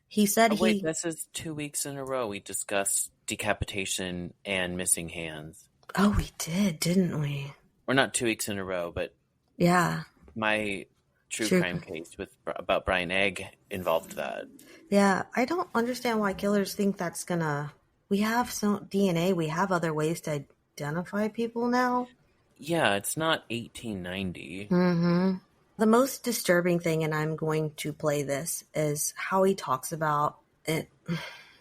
He said wait, this is 2 weeks in a row we discussed decapitation and missing hands. Oh, we did, didn't we? Or not 2 weeks in a row, but yeah, my true crime case about Brian Egg involved that. Yeah, I don't understand why killers think that's gonna... We have some DNA. We have other ways to identify people now. Yeah, it's not 1890. Mm-hmm. The most disturbing thing, and I'm going to play this, is how he talks about it.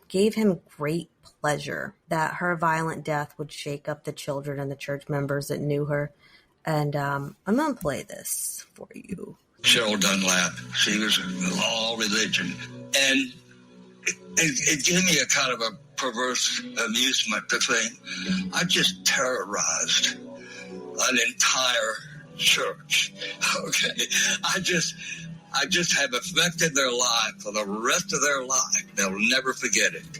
Gave him great pleasure that her violent death would shake up the children and the church members that knew her. And I'm going to play this for you. Cheryl Dunlap, she was all religion. And it gave me a kind of a perverse amusement to think I just terrorized an entire church. Okay. I just have affected their life for the rest of their life. They'll never forget it.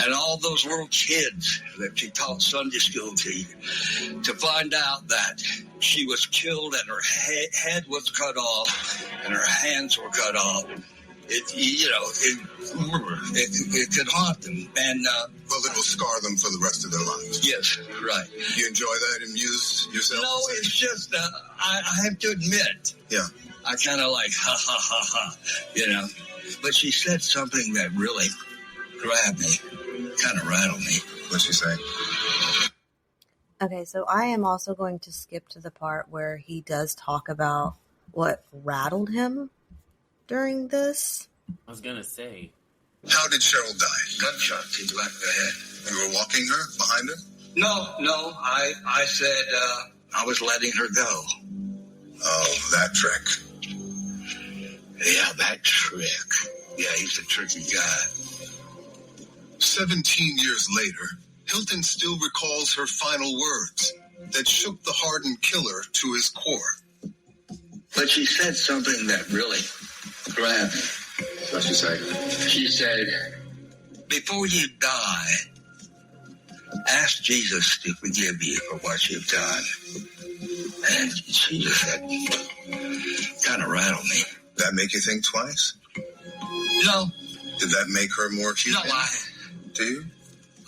And all those little kids that she taught Sunday school to find out that she was killed and her head was cut off and her hands were cut off. It could haunt them. And, well, it will scar them for the rest of their lives. Yes, right. You enjoy that and amuse yourself? No, it's just, I have to admit. Yeah. I kind of like, ha, ha, ha, ha, But she said something that really grabbed me, kind of rattled me. What'd she say? Okay, so I am also going to skip to the part where he does talk about what rattled him during this. I was going to say. How did Cheryl die? Gunshot to the back of the head. You were walking her, behind her? No, I said I was letting her go. Oh, that trick. Yeah, that trick. Yeah, he's a tricky guy. 17 years later, Hilton still recalls her final words that shook the hardened killer to his core. But she said something that really grabbed me. What'd she say? She said, before you die, ask Jesus to forgive you for what you've done. And she just said, kind of rattled me. That make you think twice? No. Did that make her more human? No, Do you?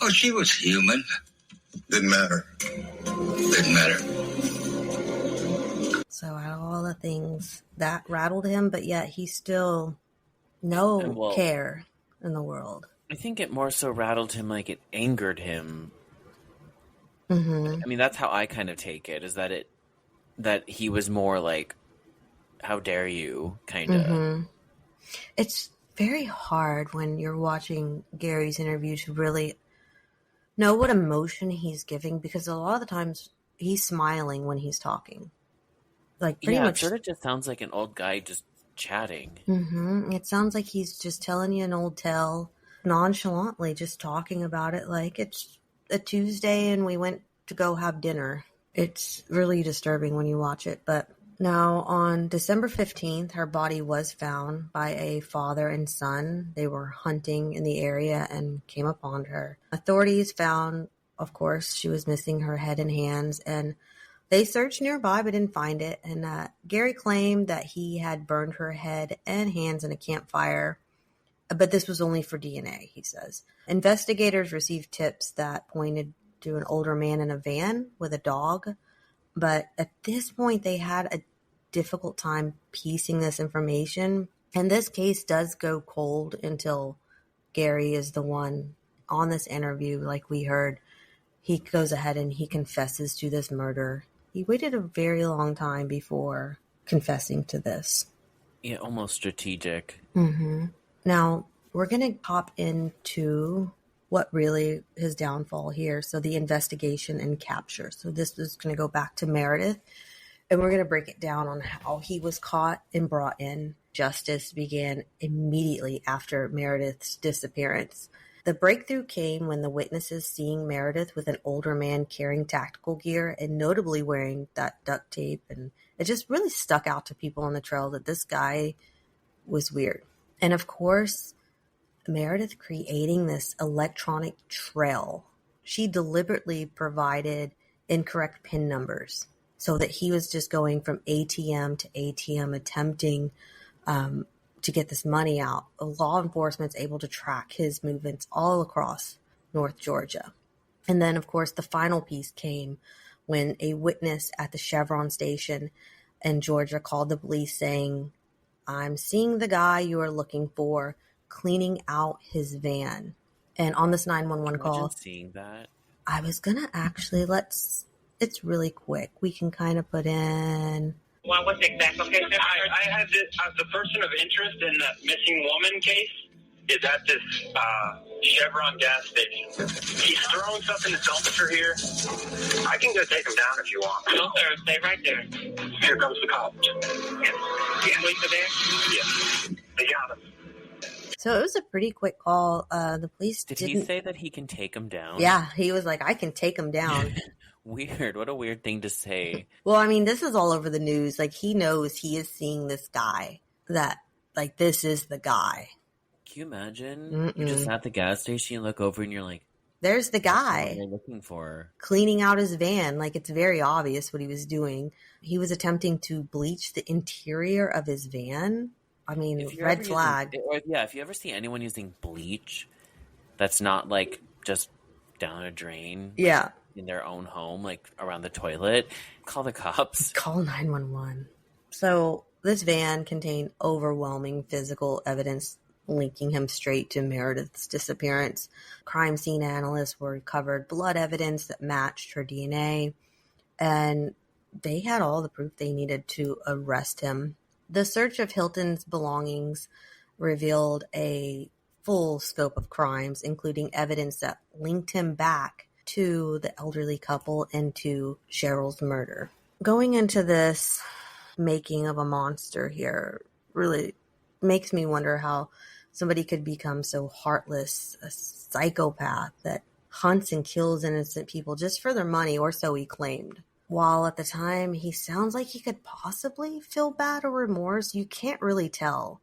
Oh, she was human. Didn't matter. Didn't matter. So out of all the things that rattled him, but yet he still care in the world. I think it more so rattled him, like it angered him. Mm-hmm. I mean, that's how I kind of take it, is that he was more like, how dare you, kind of. Mm-hmm. It's very hard when you're watching Gary's interview to really know what emotion he's giving, because a lot of the times he's smiling when he's talking. Like pretty much, it sort of just sounds like an old guy just chatting. Mm-hmm. It sounds like he's just telling you an old tale nonchalantly, just talking about it like it's a Tuesday and we went to go have dinner. It's really disturbing when you watch it. But now on December 15th, her body was found by a father and son. They were hunting in the area and came upon her. Authorities found, of course, she was missing her head and hands, and They searched nearby but didn't find it, and Gary claimed that he had burned her head and hands in a campfire, but this was only for DNA, he says. Investigators received tips that pointed to an older man in a van with a dog, but at this point they had a difficult time piecing this information, and this case does go cold until Gary is the one on this interview, like we heard. He goes ahead and he confesses to this murder. He waited a very long time before confessing to this. Yeah, almost strategic. Mm-hmm. Now, we're going to hop into what really his downfall here. So the investigation and capture. So this is going to go back to Meredith, and we're going to break it down on how he was caught and brought in. Justice began immediately after Meredith's disappearance. The breakthrough came when the witnesses seeing Meredith with an older man carrying tactical gear and notably wearing that duct tape, and it just really stuck out to people on the trail that this guy was weird. And of course, Meredith creating this electronic trail, she deliberately provided incorrect PIN numbers so that he was just going from ATM to ATM attempting to get this money out. Law enforcement's able to track his movements all across North Georgia. And then, of course, the final piece came when a witness at the Chevron station in Georgia called the police saying, "I'm seeing the guy you are looking for cleaning out his van." And on this 911 call, seeing that, I was going to actually, it's really quick. We can kind of put in... Well, what's the exact location? I had this, the person of interest in the missing woman case is at this Chevron gas station. He's throwing stuff in the dumpster here. I can go take him down if you want. No, sir. Stay right there. Here comes the cops. Yeah. Police are there? Yeah. They got him. So it was a pretty quick call. The police Did he say that he can take him down? Yeah, he was like, "I can take him down." Weird. What a weird thing to say. Well, I mean, this is all over the news. Like, he knows he is seeing this guy, that, like, this is the guy. Can you imagine? You're just at the gas station, you look over and you're like, there's the guy. What you're looking for. Cleaning out his van. Like, it's very obvious what he was doing. He was attempting to bleach the interior of his van. I mean, red flag. If you ever see anyone using bleach that's not, like, just down a drain. Yeah. In their own home, like around the toilet, call the cops. Call 911. So this van contained overwhelming physical evidence linking him straight to Meredith's disappearance. Crime scene analysts recovered blood evidence that matched her DNA, and they had all the proof they needed to arrest him. The search of Hilton's belongings revealed a full scope of crimes, including evidence that linked him back to the elderly couple and to Cheryl's murder. Going into this making of a monster here really makes me wonder how somebody could become so heartless, a psychopath that hunts and kills innocent people just for their money, or so he claimed. While at the time he sounds like he could possibly feel bad or remorse, you can't really tell.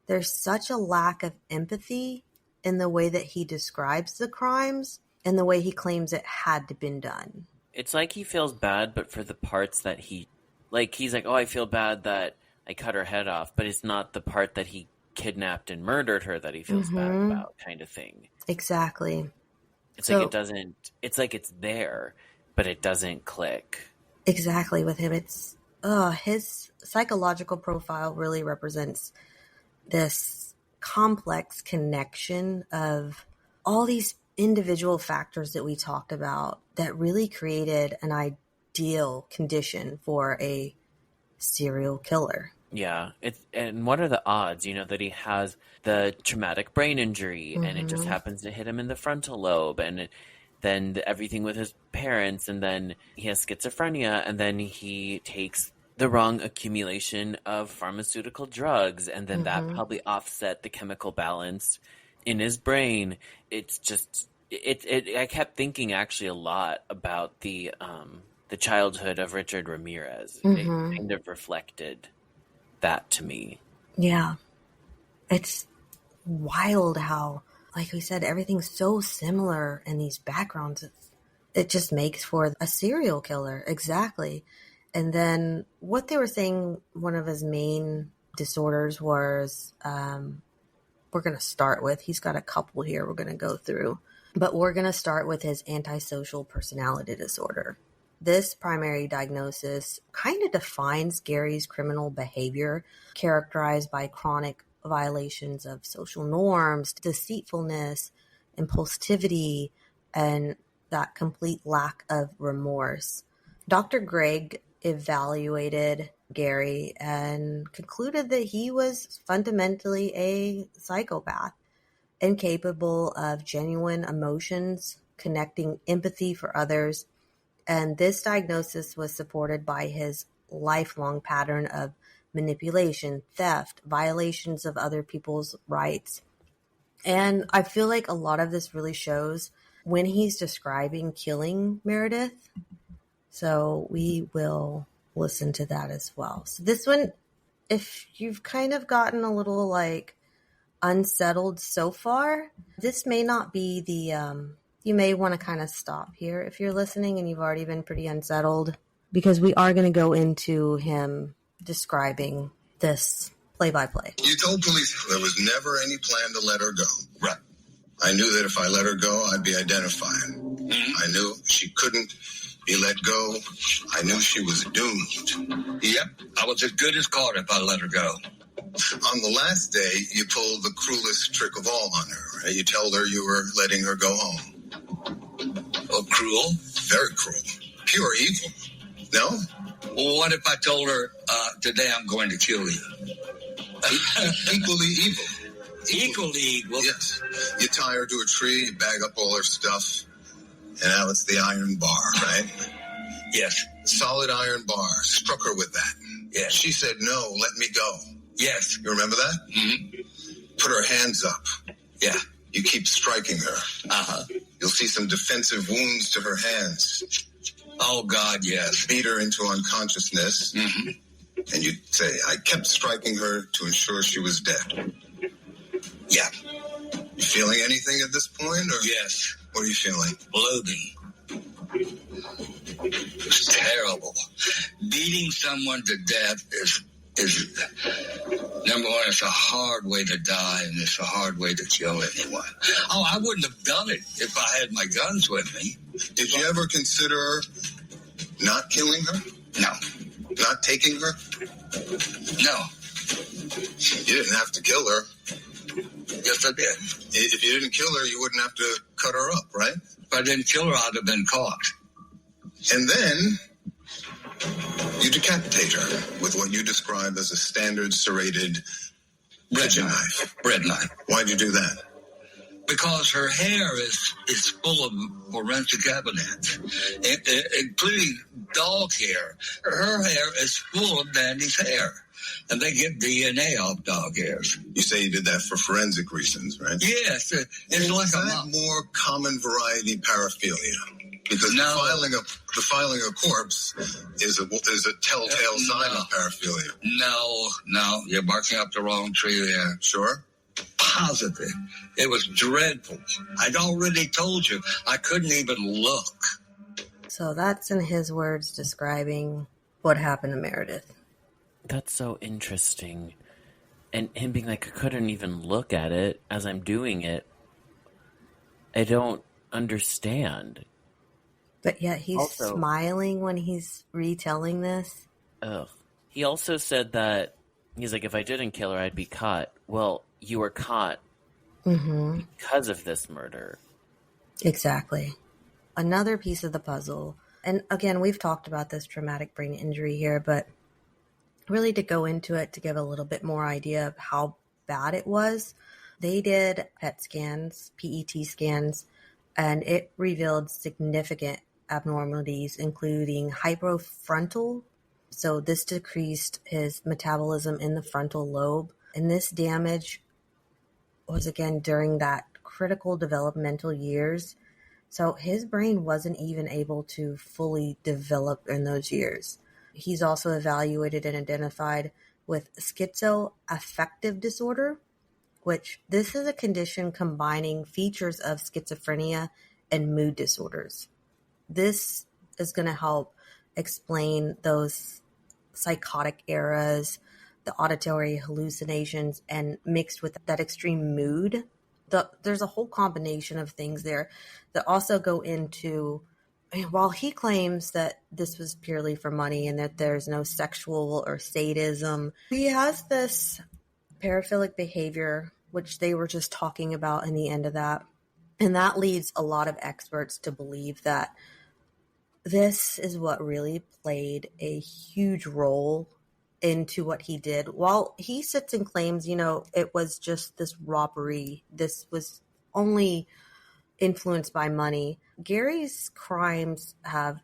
There's such a lack of empathy in the way that he describes the crimes and the way he claims it had to been done. It's like he feels bad, but for the parts that he's like, oh, I feel bad that I cut her head off, but it's not the part that he kidnapped and murdered her that he feels bad about, kind of thing. Exactly. It's like it doesn't, it's like it's there, but it doesn't click. Exactly with him. It's, his psychological profile really represents this complex connection of all these individual factors that we talked about that really created an ideal condition for a serial killer. Yeah. And what are the odds, that he has the traumatic brain injury and it just happens to hit him in the frontal lobe, and then everything with his parents, and then he has schizophrenia, and then he takes the wrong accumulation of pharmaceutical drugs, and then that probably offset the chemical balance in his brain. It's just I kept thinking actually a lot about the childhood of Richard Ramirez. It kind of reflected that to me. Yeah. It's wild how, like we said, everything's so similar in these backgrounds. it just makes for a serial killer. Exactly. And then what they were saying, one of his main disorders was, we're going to start with, he's got a couple here we're going to go through, but we're going to start with his antisocial personality disorder. This primary diagnosis kind of defines Gary's criminal behavior, characterized by chronic violations of social norms, deceitfulness, impulsivity, and that complete lack of remorse. Dr. Gregg evaluated Gary and concluded that he was fundamentally a psychopath, incapable of genuine emotions, connecting empathy for others. And this diagnosis was supported by his lifelong pattern of manipulation, theft, violations of other people's rights. And I feel like a lot of this really shows when he's describing killing Meredith. So we will listen to that as well. So this one, if you've kind of gotten a little like unsettled so far, this may not be the, you may want to kind of stop here if you're listening and you've already been pretty unsettled, because we are going to go into him describing this play-by-play. You told police there was never any plan to let her go. Right. I knew that if I let her go, I'd be identified. I knew she couldn't be let go. I knew she was doomed. Yep. I was as good as caught if I let her go. On the last day, you pulled the cruelest trick of all on her. Right? You told her you were letting her go home. Oh, cruel? Very cruel. Pure evil. No? Well, what if I told her, today I'm going to kill you? Equally evil. Equally evil? Yes. You tie her to a tree, you bag up all her stuff, and now it's the iron bar, right? Yes. Solid iron bar. Struck her with that. Yes. She said, no, let me go. Yes. You remember that? Mm-hmm. Put her hands up. Yeah. You keep striking her. Uh-huh. You'll see some defensive wounds to her hands. Oh, God, yes. Beat her into unconsciousness. Mm-hmm. And you'd say, I kept striking her to ensure she was dead. Yeah. You feeling anything at this point? Or Yes. what are you feeling? Loathing. It's terrible. Beating someone to death is number one, it's a hard way to die, and it's a hard way to kill anyone. Oh, I wouldn't have done it if I had my guns with me. Did you ever consider not killing her? No. Not taking her? No. You didn't have to kill her. Yes, I did. If you didn't kill her, you wouldn't have to cut her up, right? If I didn't kill her, I'd have been caught. And then you decapitate her with what you describe as a standard serrated kitchen knife. Bread knife. Why'd you do that? Because her hair is full of forensic evidence, including dog hair. Her hair is full of Dandy's hair, and they get DNA off dog hairs. You say you did that for forensic reasons, right? Yes, it's like a more common variety paraphilia. Because defiling a corpse is a telltale sign of paraphilia. No, you're barking up the wrong tree there. Sure? Positive. It was dreadful. I'd already told you I couldn't even look. So that's in his words describing what happened to Meredith. That's so interesting. And him being like, I couldn't even look at it as I'm doing it. I don't understand. But yet he's Also, smiling when he's retelling this. Ugh. He also said that, he's like, if I didn't kill her, I'd be caught. Well, you were caught because of this murder. Exactly. Another piece of the puzzle, and again, we've talked about this traumatic brain injury here, but really to go into it to give a little bit more idea of how bad it was, they did PET scans, PET scans, and it revealed significant abnormalities, including hypofrontal. So this decreased his metabolism in the frontal lobe. And this damage was, again, during that critical developmental years. So his brain wasn't even able to fully develop in those years. He's also evaluated and identified with schizoaffective disorder, which this is a condition combining features of schizophrenia and mood disorders. this is going to help explain those psychotic eras, the auditory hallucinations, and mixed with that extreme mood. There's a whole combination of things there that also go into, while he claims that this was purely for money and that there's no sexual or sadism, he has this paraphilic behavior, which they were just talking about in the end of that. And that leads a lot of experts to believe that this is what really played a huge role into what he did. While he sits and claims, it was just this robbery, this was only influenced by money, Gary's crimes have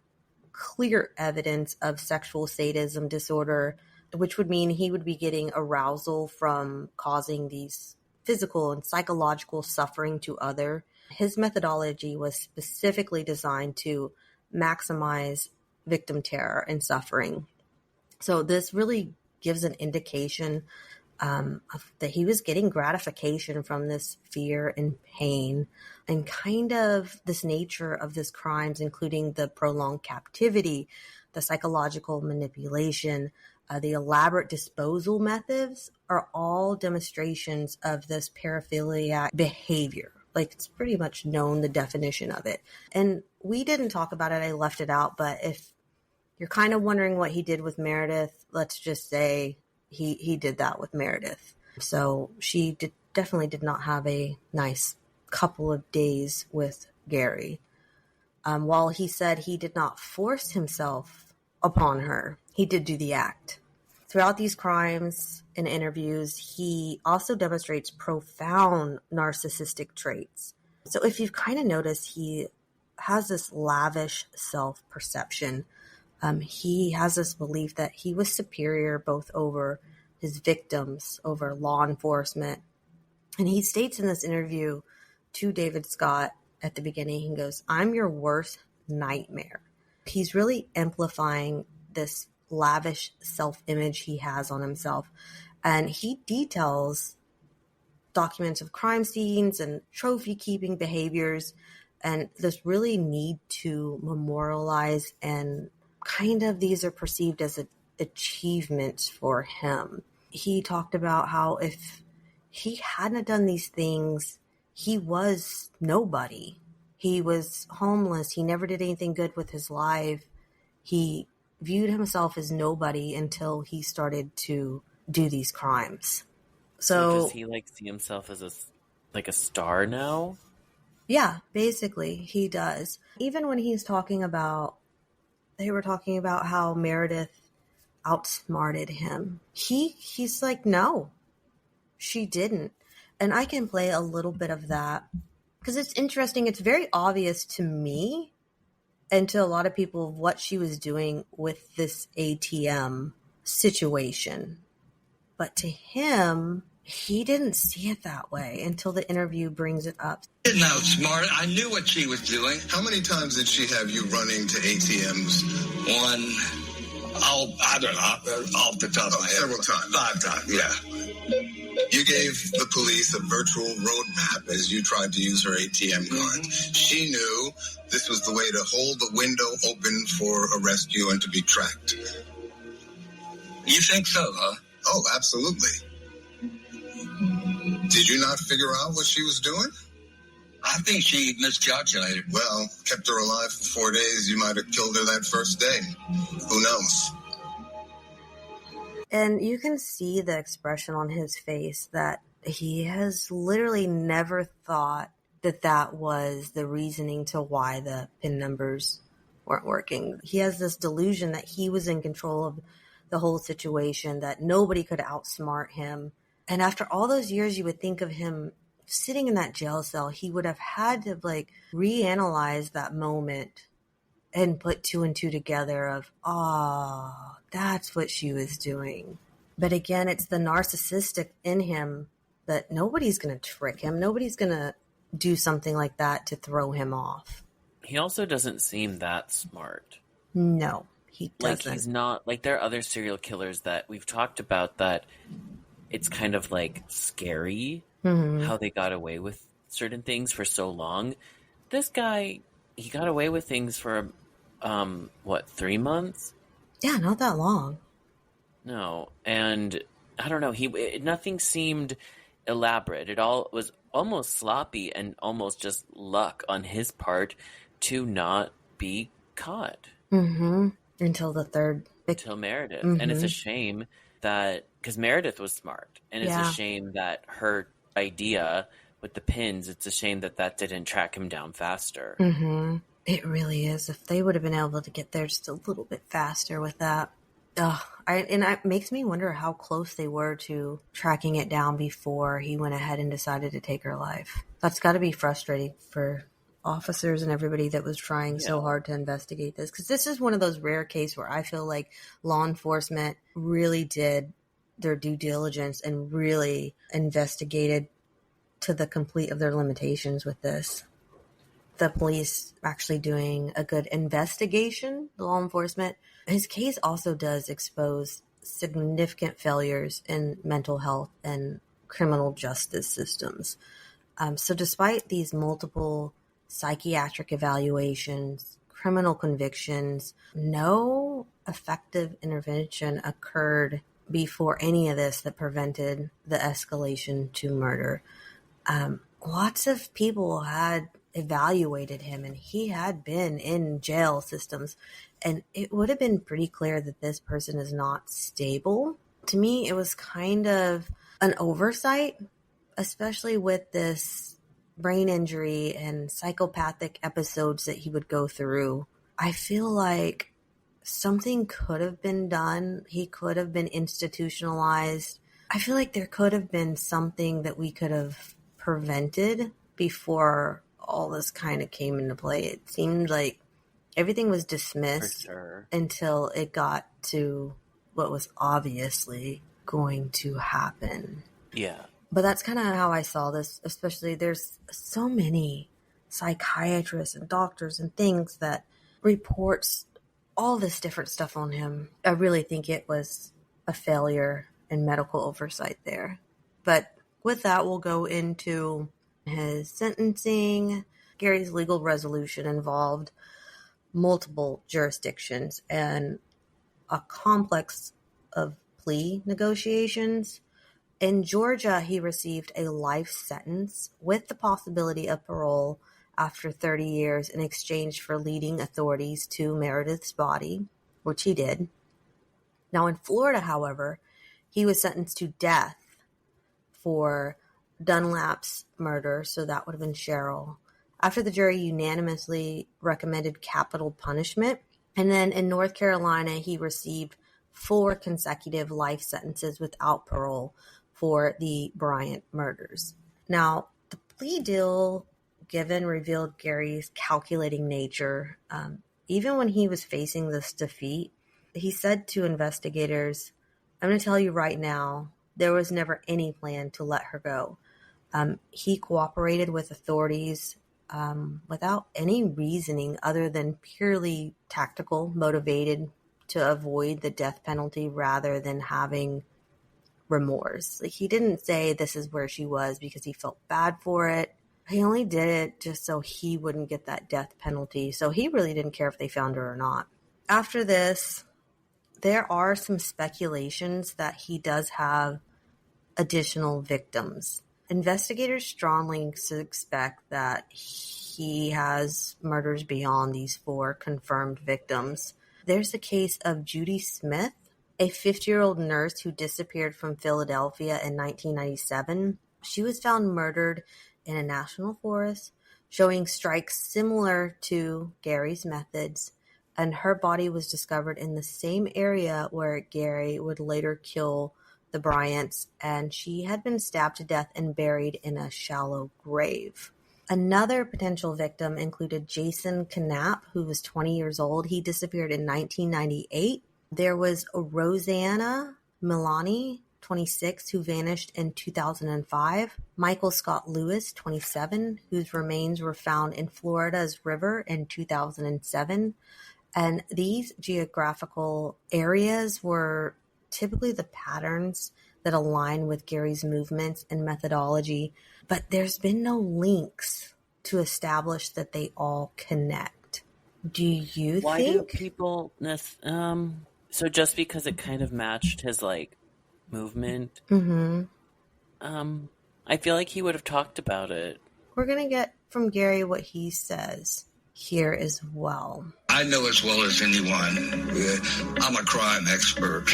clear evidence of sexual sadism disorder, which would mean he would be getting arousal from causing these physical and psychological suffering to others. His methodology was specifically designed to maximize victim terror and suffering. So this really gives an indication that he was getting gratification from this fear and pain, and kind of this nature of his crimes, including the prolonged captivity, the psychological manipulation, the elaborate disposal methods, are all demonstrations of this paraphiliac behavior. Like, it's pretty much known, the definition of it. And we didn't talk about it. I left it out. But if you're kind of wondering what he did with Meredith, let's just say he did that with Meredith. So she definitely did not have a nice couple of days with Gary. While he said he did not force himself upon her, he did do the act. Throughout these crimes and interviews, he also demonstrates profound narcissistic traits. So if you've kind of noticed, he has this lavish self-perception. He has this belief that he was superior both over his victims, over law enforcement. And he states in this interview to David Scott at the beginning, he goes, "I'm your worst nightmare." He's really amplifying this lavish self-image he has on himself. And he details documents of crime scenes and trophy-keeping behaviors, and this really need to memorialize, and kind of these are perceived as achievements for him. He talked about how if he hadn't done these things, he was nobody. He was homeless. He never did anything good with his life. He viewed himself as nobody until he started to do these crimes. So does he see himself as a star now? Yeah, basically he does. Even when he's talking about, they were talking about how Meredith outsmarted him. He's like, no, she didn't. And I can play a little bit of that because it's interesting. It's very obvious to me and to a lot of people what she was doing with this ATM situation. But to him, he didn't see it that way until the interview brings it up. Didn't outsmart. I knew what she was doing. How many times did she have you running to ATMs? I don't know, off the top of my head. Several times. 5 times, yeah. You gave the police a virtual roadmap as you tried to use her ATM card. Mm-hmm. She knew this was the way to hold the window open for a rescue and to be tracked. You think so, huh? Oh, absolutely. Did you not figure out what she was doing? I think she miscalculated. Well, kept her alive for 4 days. You might have killed her that first day. Who knows? And you can see the expression on his face that he has literally never thought that was the reasoning to why the PIN numbers weren't working. He has this delusion that he was in control of the whole situation, that nobody could outsmart him. And after all those years, you would think of him sitting in that jail cell. He would have had to reanalyze that moment and put 2 and 2 together of, that's what she was doing. But again, it's the narcissistic in him that nobody's going to trick him. Nobody's going to do something like that to throw him off. He also doesn't seem that smart. No, he doesn't. He's not, there are other serial killers that we've talked about that it's kind of scary how they got away with certain things for so long. This guy he got away with things for, 3 months? Yeah, not that long. No, and I don't know. Nothing seemed elaborate. It all was almost sloppy and almost just luck on his part to not be caught Mm-hmm. Until the third. till Meredith. And it's Mm-hmm. a shame that because Meredith was smart, and it's a Yeah. shame that her idea with the pins. It's a shame that that didn't track him down faster. Mm-hmm. It really is. If they would have been able to get there just a little bit faster with that. It makes me wonder how close they were to tracking it down before he went ahead and decided to take her life. That's got to be frustrating for officers and everybody that was trying so hard to investigate this. Because this is one of those rare cases where I feel like law enforcement really did their due diligence and really investigated to the complete of their limitations with this. The police actually doing a good investigation, the law enforcement. His case also does expose significant failures in mental health and criminal justice systems. So despite these multiple psychiatric evaluations, criminal convictions, no effective intervention occurred before any of this that prevented the escalation to murder. Lots of people had evaluated him, and he had been in jail systems, and it would have been pretty clear that this person is not stable. To me, it was kind of an oversight, especially with this brain injury and psychopathic episodes that he would go through. I feel like something could have been done. He could have been institutionalized. I feel like there could have been something that we could have prevented before all this kind of came into play. It seemed like everything was dismissed until it got to what was obviously going to happen. Yeah. But that's kind of how I saw this, especially there's so many psychiatrists and doctors and things that reports all this different stuff on him. I really think it was a failure in medical oversight there. But with that, we'll go into his sentencing. Gary's legal resolution involved multiple jurisdictions and a complex of plea negotiations. In Georgia, he received a life sentence with the possibility of parole after 30 years in exchange for leading authorities to Meredith's body, which he did. Now, in Florida, however, he was sentenced to death for Dunlap's murder, so that would have been Cheryl, after the jury unanimously recommended capital punishment. And then in North Carolina, he received 4 consecutive life sentences without parole for the Bryant murders. Now, the plea deal given revealed Gary's calculating nature. Even when he was facing this defeat, he said to investigators, "I'm going to tell you right now, there was never any plan to let her go." He cooperated with authorities without any reasoning other than purely tactical, motivated to avoid the death penalty rather than having remorse. Like, he didn't say this is where she was because he felt bad for it. He only did it just so he wouldn't get that death penalty. So he really didn't care if they found her or not. After this, there are some speculations that he does have additional victims. Investigators strongly suspect that he has murders beyond these 4 confirmed victims. There's the case of Judy Smith, a 50-year-old nurse who disappeared from Philadelphia in 1997. She was found murdered in a national forest, showing strikes similar to Gary's methods, and her body was discovered in the same area where Gary would later kill the Bryants, and she had been stabbed to death and buried in a shallow grave. Another potential victim included Jason Knapp, who was 20 years old. He disappeared in 1998. There was Rosanna Milani, 26, who vanished in 2005. Michael Scott Lewis, 27, whose remains were found in Florida's river in 2007. And these geographical areas were typically the patterns that align with Gary's movements and methodology, but there's been no links to establish that they all connect. Do you Why think? do people... So just because it kind of matched his, like, movement, Mm-hmm. I feel like he would have talked about it. We're going to get from Gary what he says here as well. I know as well as anyone, I'm a crime expert,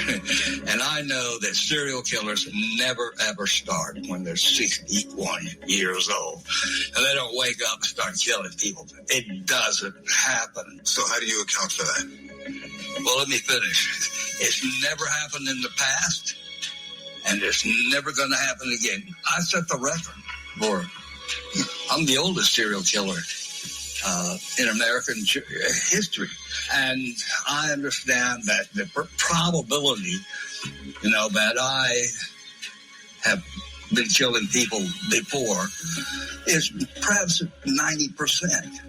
and I know that serial killers never ever start when they're 61 years old. And they don't wake up and start killing people. It doesn't happen. So how do you account for that? Well, let me finish. It's never happened in the past, and it's never going to happen again. I set the record for, I'm the oldest serial killer in American history. And I understand that the probability, that I have been killing people before is perhaps 90%,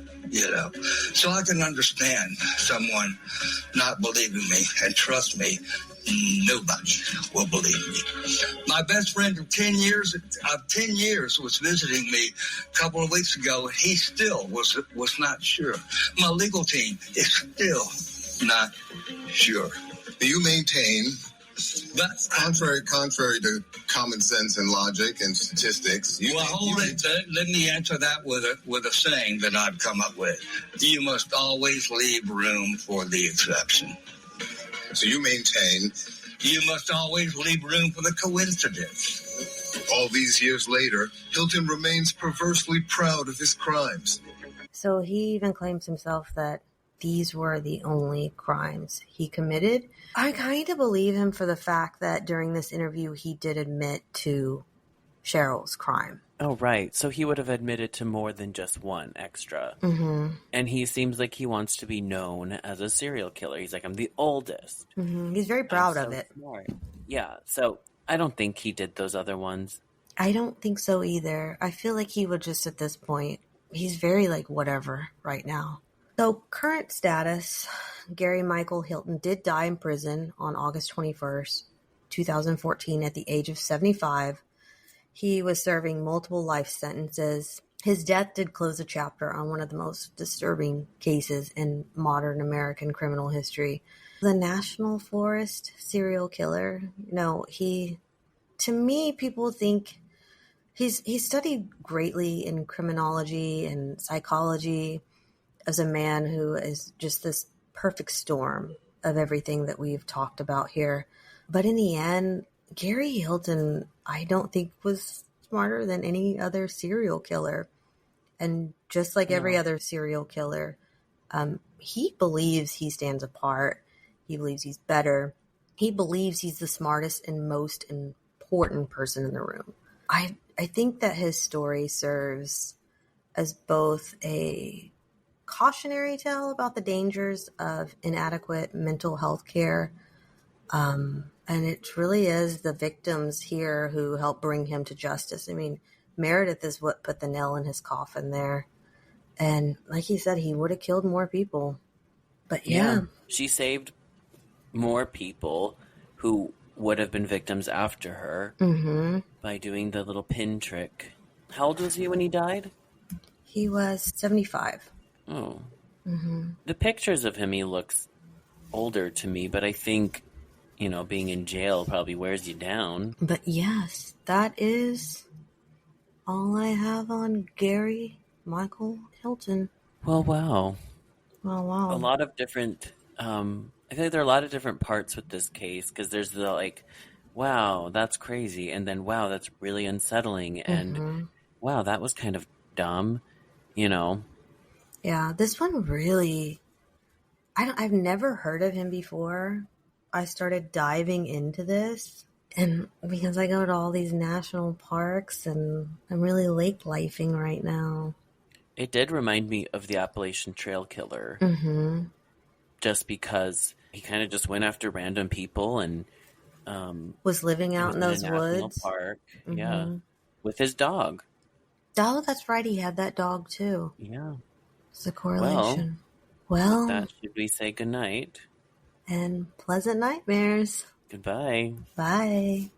So I can understand someone not believing me, and trust me, nobody will believe me. My best friend of 10 years was visiting me a couple of weeks ago, and he still was not sure. My legal team is still not sure. Do you maintain, But contrary to common sense and logic and statistics, let me answer that with a saying that I've come up with. You must always leave room for the exception. So you maintain, You must always leave room for the coincidence. all these years later, Hilton remains perversely proud of his crimes. So he even claims himself that these were the only crimes he committed. I kind of believe him for the fact that during this interview, he did admit to Cheryl's crime. Oh, right. So he would have admitted to more than just one extra. Mm-hmm. And he seems like he wants to be known as a serial killer. He's like, I'm the oldest. Mm-hmm. He's very proud I'm of so it. smart. Yeah. So I don't think he did those other ones. I don't think so either. I feel like he would just at this point, he's very like whatever right now. So current status, Gary Michael Hilton did die in prison on August 21st, 2014 at the age of 75. He was serving multiple life sentences. His death did close a chapter on one of the most disturbing cases in modern American criminal history. The National Forest serial killer, to me, people think he's studied greatly in criminology and psychology as a man who is just this perfect storm of everything that we've talked about here. But in the end, Gary Hilton, I don't think was smarter than any other serial killer. And just like every other serial killer, he believes he stands apart. He believes he's better. He believes he's the smartest and most important person in the room. I think that his story serves as both a cautionary tale about the dangers of inadequate mental health care. And it really is the victims here who help bring him to justice. I mean, Meredith is what put the nail in his coffin there. And like he said, he would have killed more people. But yeah. She saved more people who would have been victims after her by doing the little pin trick. How old was he when he died? He was 75. Oh. The pictures of him, he looks older to me, but I think, being in jail probably wears you down. But yes, that is all I have on Gary Michael Hilton. Well, wow. Oh, wow. A lot of different, I think there are a lot of different parts with this case, because there's the wow, that's crazy, and then wow, that's really unsettling, and wow, that was kind of dumb, Yeah, this one really, I've never heard of him before. I started diving into this, and because I go to all these national parks, and I'm really lake lifing right now. It did remind me of the Appalachian Trail Killer. Just because he kind of just went after random people and Was living out in those national woods. park, with his dog. Oh, that's right. He had that dog too. Yeah. It's a correlation. Well, That should we say goodnight. and pleasant nightmares. Goodbye. Bye.